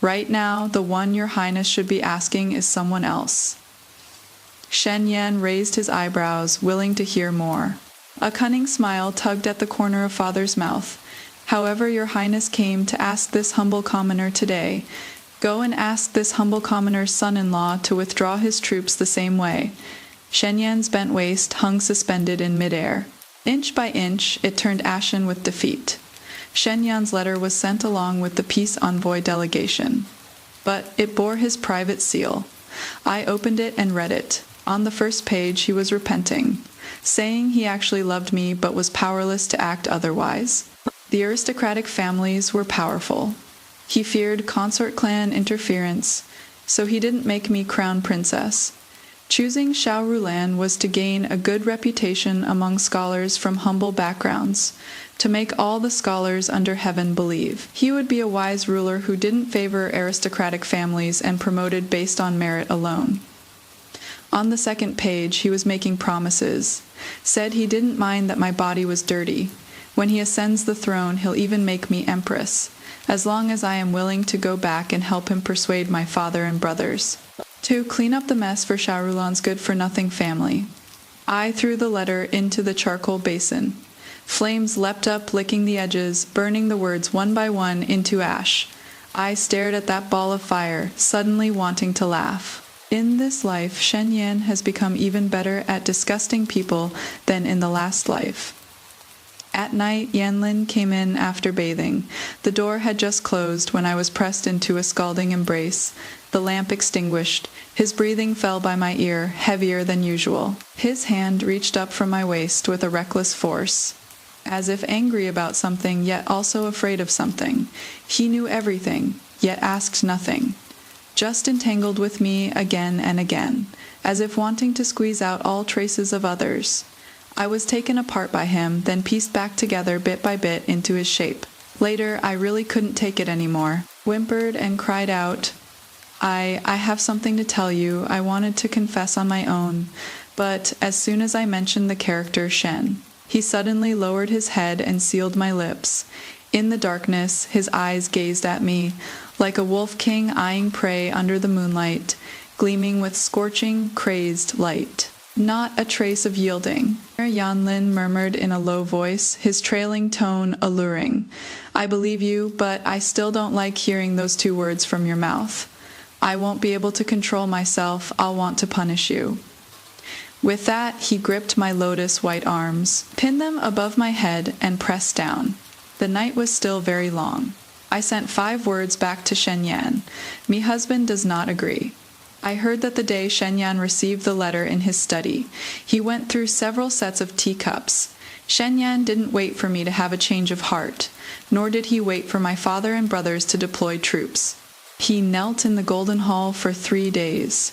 Right now, the one your highness should be asking is someone else." Shen Yan raised his eyebrows, willing to hear more. A cunning smile tugged at the corner of father's mouth. "However your highness came to ask this humble commoner today, go and ask this humble commoner's son-in-law to withdraw his troops the same way." Shen Yan's bent waist hung suspended in midair. Inch by inch, it turned ashen with defeat. Shen Yan's letter was sent along with the peace envoy delegation. But it bore his private seal. I opened it and read it. On the first page he was repenting, saying he actually loved me but was powerless to act otherwise. The aristocratic families were powerful. He feared consort clan interference, so he didn't make me crown princess. Choosing Xiaoyu was to gain a good reputation among scholars from humble backgrounds, to make all the scholars under heaven believe. He would be a wise ruler who didn't favor aristocratic families and promoted based on merit alone. On the second page, he was making promises. Said he didn't mind that my body was dirty. When he ascends the throne, he'll even make me empress, as long as I am willing to go back and help him persuade my father and brothers. To clean up the mess for Xiaorulan's good-for-nothing family. I threw the letter into the charcoal basin. Flames leapt up, licking the edges, burning the words one by one into ash. I stared at that ball of fire, suddenly wanting to laugh. In this life, Shen Yan has become even better at disgusting people than in the last life. At night, Yanlin came in after bathing. The door had just closed when I was pressed into a scalding embrace. The lamp extinguished. His breathing fell by my ear, heavier than usual. His hand reached up from my waist with a reckless force, as if angry about something, yet also afraid of something. He knew everything, yet asked nothing. Just entangled with me again and again, as if wanting to squeeze out all traces of others. I was taken apart by him, then pieced back together bit by bit into his shape. Later, I really couldn't take it anymore. Whimpered and cried out, I have something to tell you. I wanted to confess on my own, but as soon as I mentioned the character Shen, he suddenly lowered his head and sealed my lips. In the darkness, his eyes gazed at me, like a wolf king eyeing prey under the moonlight, gleaming with scorching, crazed light. Not a trace of yielding. Yanlin murmured in a low voice, his trailing tone alluring. "I believe you, but I still don't like hearing those 2 words from your mouth. I won't be able to control myself. I'll want to punish you." With that, he gripped my lotus white arms, pinned them above my head, and pressed down. The night was still very long. I sent 5 words back to Shen Yan. "Me husband does not agree." I heard that the day Shen Yan received the letter in his study, he went through several sets of teacups. Shen Yan didn't wait for me to have a change of heart, nor did he wait for my father and brothers to deploy troops. He knelt in the Golden Hall for 3 days,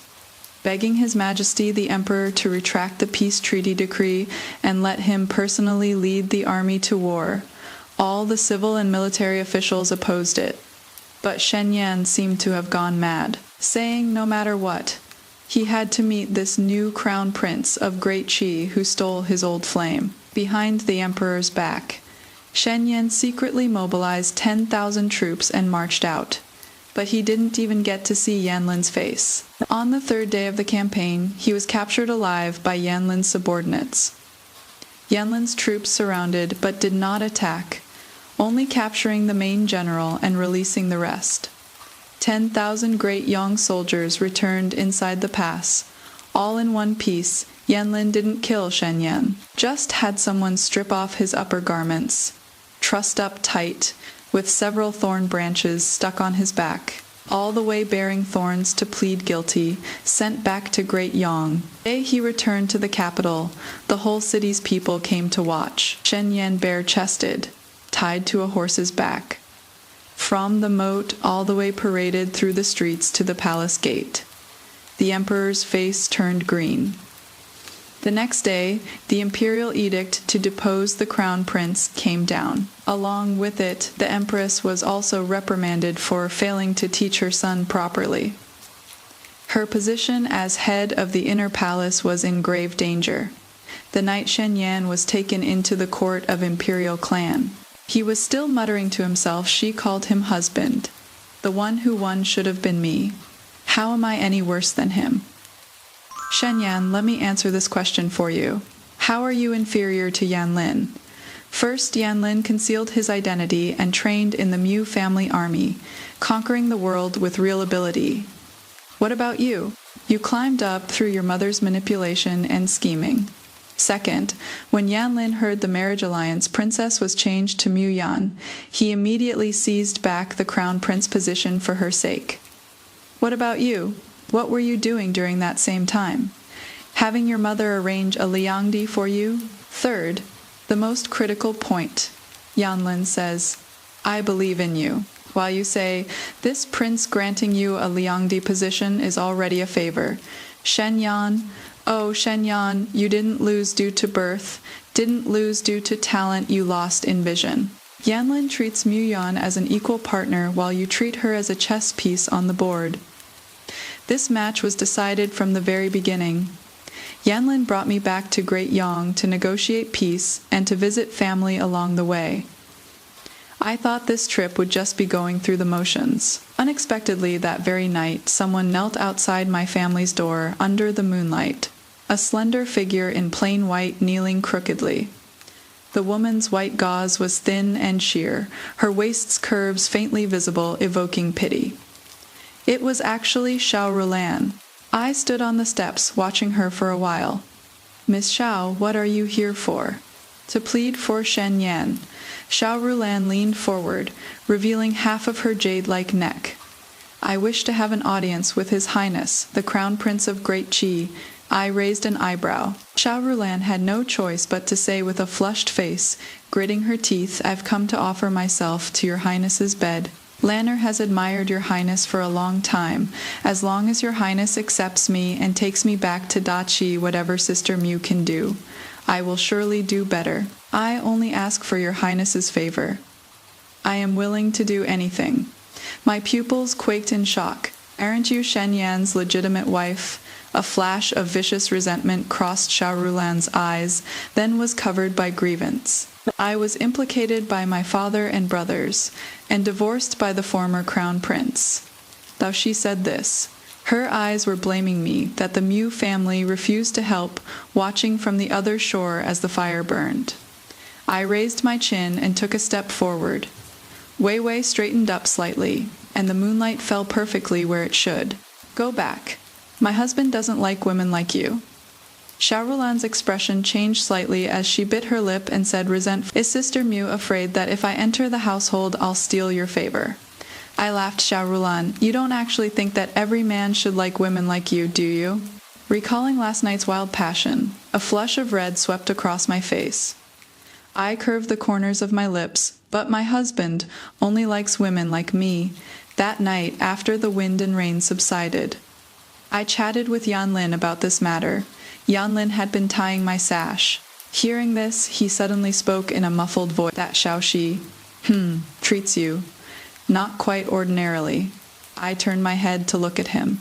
begging His Majesty the Emperor to retract the peace treaty decree and let him personally lead the army to war. All the civil and military officials opposed it, but Shen Yan seemed to have gone mad, saying no matter what, he had to meet this new crown prince of Great Qi who stole his old flame. Behind the emperor's back, Shen Yan secretly mobilized 10,000 troops and marched out, but he didn't even get to see Yanlin's face. On the 3rd day of the campaign, he was captured alive by Yanlin's subordinates. Yanlin's troops surrounded but did not attack, only capturing the main general and releasing the rest. 10,000 great Yang soldiers returned inside the pass. All in one piece, Yanlin didn't kill Shen Yan, just had someone strip off his upper garments, trussed up tight, with several thorn branches stuck on his back, all the way bearing thorns to plead guilty, sent back to Great Yang. The day he returned to the capital, the whole city's people came to watch. Shen Yan bare-chested, tied to a horse's back, from the moat all the way paraded through the streets to the palace gate. The emperor's face turned green. The next day, the imperial edict to depose the crown prince came down. Along with it, the empress was also reprimanded for failing to teach her son properly. Her position as head of the inner palace was in grave danger. The night Shen Yan was taken into the court of imperial clan, he was still muttering to himself. She called him husband. The one who won should have been me. How am I any worse than him? Shen Yan, let me answer this question for you. How are you inferior to Yanlin? First, Yanlin concealed his identity and trained in the Mu family army, conquering the world with real ability. What about you? You climbed up through your mother's manipulation and scheming. Second, when Yanlin heard the marriage alliance princess was changed to Mu Yan, he immediately seized back the crown prince position for her sake. What about you? What were you doing during that same time? Having your mother arrange a liangdi for you? Third, the most critical point. Yanlin says, I believe in you, while you say, this prince granting you a liangdi position is already a favor. Shen Yan, oh, Shen Yan, you didn't lose due to birth, didn't lose due to talent, you lost in vision. Yanlin treats Mu Yan as an equal partner while you treat her as a chess piece on the board. This match was decided from the very beginning. Yanlin brought me back to Great Yang to negotiate peace and to visit family along the way. I thought this trip would just be going through the motions. Unexpectedly, that very night, someone knelt outside my family's door under the moonlight, a slender figure in plain white kneeling crookedly. The woman's white gauze was thin and sheer, her waist's curves faintly visible, evoking pity. It was actually Xiaoyu. I stood on the steps, watching her for a while. Miss Xiao, what are you here for? To plead for Shen Yan. Xiaoyu leaned forward, revealing half of her jade-like neck. I wish to have an audience with His Highness, the Crown Prince of Great Qi. I raised an eyebrow. Xiaoyu had no choice but to say with a flushed face, gritting her teeth, I've come to offer myself to your Highness's bed. Lanner has admired your Highness for a long time. As long as your Highness accepts me and takes me back to Dachi, whatever Sister Mu can do, I will surely do better. I only ask for your Highness's favor. I am willing to do anything. My pupils quaked in shock. Aren't you Shen Yan's legitimate wife? A flash of vicious resentment crossed Xiaorulan's eyes, then was covered by grievance. I was implicated by my father and brothers, and divorced by the former crown prince. Though she said this, her eyes were blaming me that the Mu family refused to help, watching from the other shore as the fire burned. I raised my chin and took a step forward. Wei Wei straightened up slightly, and the moonlight fell perfectly where it should. Go back. My husband doesn't like women like you. Xiaorulan's expression changed slightly as she bit her lip and said resentfully, Is Sister Mu afraid that if I enter the household I'll steal your favor? I laughed. Xiaoyu, you don't actually think that every man should like women like you, do you? Recalling last night's wild passion, a flush of red swept across my face. I curved the corners of my lips, but my husband only likes women like me. That night, after the wind and rain subsided, I chatted with Yanlin about this matter. Yanlin had been tying my sash. Hearing this, he suddenly spoke in a muffled voice. That Xiaoxi, treats you. Not quite ordinarily. I turned my head to look at him.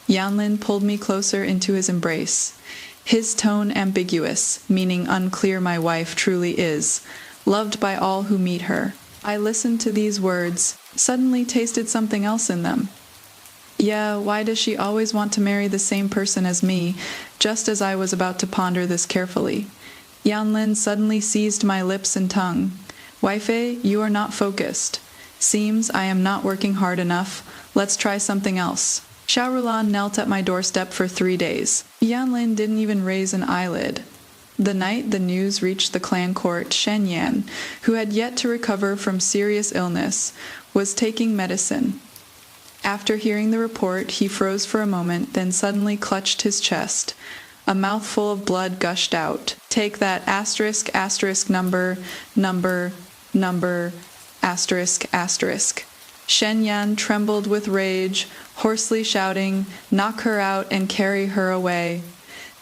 Yanlin pulled me closer into his embrace. His tone ambiguous, meaning unclear. My wife truly is, loved by all who meet her. I listened to these words, suddenly tasted something else in them. Yeah, why does she always want to marry the same person as me? Just as I was about to ponder this carefully, Yanlin suddenly seized my lips and tongue. Waife, you are not focused. Seems I am not working hard enough. Let's try something else. Xiaoyu knelt at my doorstep for 3 days. Yanlin didn't even raise an eyelid. The night the news reached the clan court, Shen Yan, who had yet to recover from serious illness, was taking medicine. After hearing the report, he froze for a moment, then suddenly clutched his chest. A mouthful of blood gushed out. Take that number, asterisk. Shen Yan trembled with rage, hoarsely shouting, knock her out and carry her away.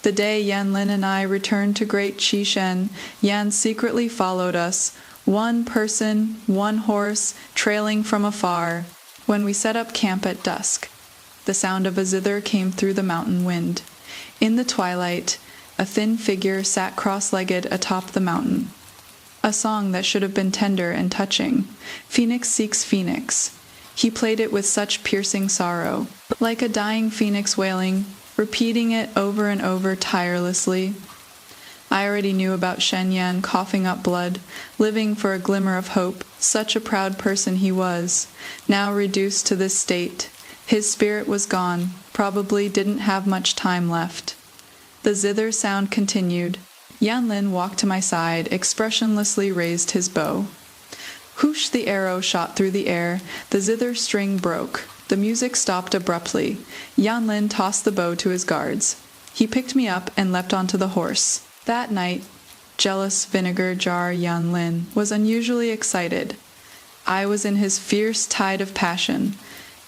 The day Yanlin and I returned to Great Qishen, Yan secretly followed us, one person, one horse, trailing from afar. When we set up camp at dusk, the sound of a zither came through the mountain wind. In the twilight, a thin figure sat cross-legged atop the mountain. A song that should have been tender and touching. Phoenix seeks phoenix. He played it with such piercing sorrow, like a dying phoenix wailing, repeating it over and over tirelessly. I already knew about Shen Yan coughing up blood, living for a glimmer of hope. Such a proud person he was, now reduced to this state. His spirit was gone, probably didn't have much time left. The zither sound continued. Yanlin walked to my side, expressionlessly raised his bow. Whoosh, the arrow shot through the air. The zither string broke. The music stopped abruptly. Yanlin tossed the bow to his guards. He picked me up and leapt onto the horse. That night, jealous vinegar jar Yanlin was unusually excited. I was in his fierce tide of passion,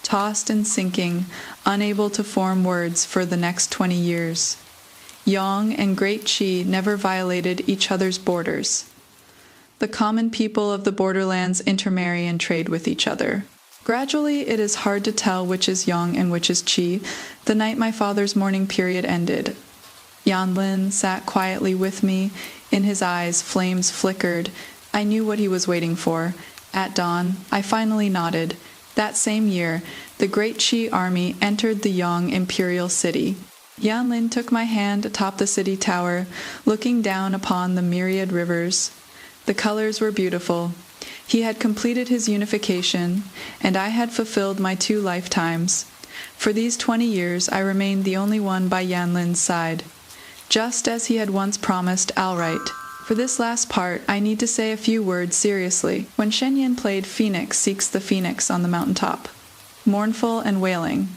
tossed and sinking, unable to form words for the next 20 years. Yang and Great Qi never violated each other's borders. The common people of the borderlands intermarry and trade with each other. Gradually, it is hard to tell which is Yang and which is Qi. The night my father's mourning period ended, Yanlin sat quietly with me. In his eyes, flames flickered. I knew what he was waiting for. At dawn, I finally nodded. That same year, the Great Qi army entered the Yang imperial city. Yanlin took my hand atop the city tower, looking down upon the myriad rivers. The colors were beautiful. He had completed his unification, and I had fulfilled my 2 lifetimes. For these 20 years, I remained the only one by Yanlin's side, just as he had once promised outright. For this last part, I need to say a few words seriously. When Shen Yan played Phoenix Seeks the Phoenix on the mountaintop, mournful and wailing.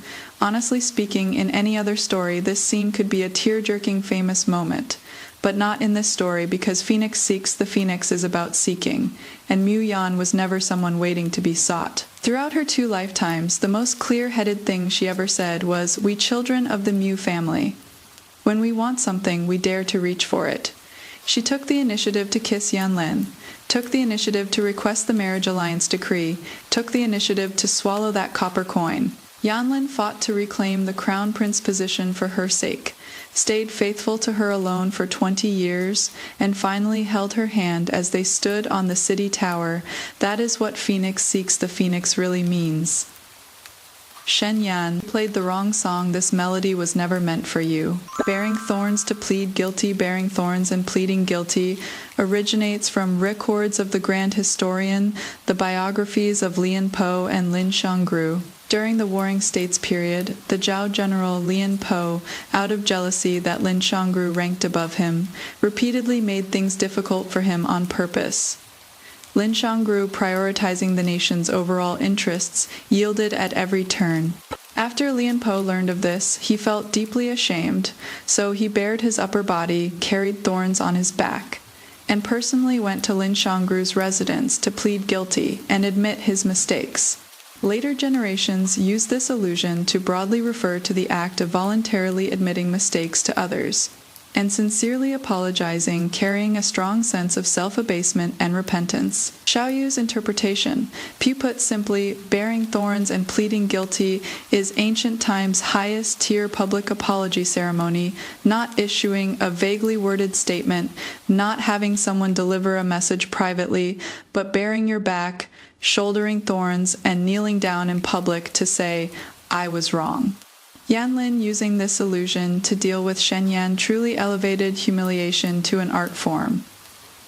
Honestly speaking, in any other story, this scene could be a tear-jerking famous moment. But not in this story, because Phoenix Seeks the Phoenix is about seeking, and Mu Yan was never someone waiting to be sought. Throughout her 2 lifetimes, the most clear-headed thing she ever said was, "We children of the Mu family. When we want something, we dare to reach for it." She took the initiative to kiss Yanlin, took the initiative to request the marriage alliance decree, took the initiative to swallow that copper coin. Yanlin fought to reclaim the crown prince position for her sake, stayed faithful to her alone for 20 years, and finally held her hand as they stood on the city tower. That is what Phoenix Seeks the Phoenix really means. Shen Yan played the wrong song. This melody was never meant for you. Bearing thorns to plead guilty, bearing thorns and pleading guilty originates from records of the grand historian, the biographies of Lian Po and Lin Xiangru. During the Warring States period, the Zhao general Lian Po, out of jealousy that Lin Xiangru ranked above him, repeatedly made things difficult for him on purpose. Lin Xiangru prioritizing the nation's overall interests yielded at every turn. After Lian Po learned of this, he felt deeply ashamed, so he bared his upper body, carried Thorns on his back, and personally went to Lin Xiangru's residence to plead guilty and admit his mistakes. Later generations used this allusion to broadly refer to the act of voluntarily admitting mistakes to others, and sincerely apologizing, carrying a strong sense of self-abasement and repentance. Xiaoyu's interpretation, put simply, bearing thorns and pleading guilty, is ancient times' highest-tier public apology ceremony, not issuing a vaguely worded statement, not having someone deliver a message privately, but bearing your back, shouldering thorns, and kneeling down in public to say, "I was wrong." Yanlin using this allusion to deal with Shen Yan truly elevated humiliation to an art form.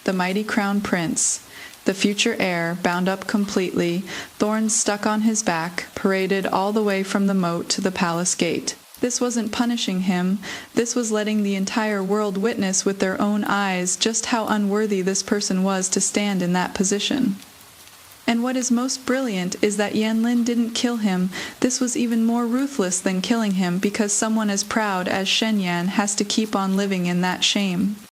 The mighty crown prince, the future heir, bound up completely, thorns stuck on his back, paraded all the way from the moat to the palace gate. This wasn't punishing him, this was letting the entire world witness with their own eyes just how unworthy this person was to stand in that position. And what is most brilliant is that Yanlin didn't kill him. This was even more ruthless than killing him because someone as proud as Shen Yan has to keep on living in that shame.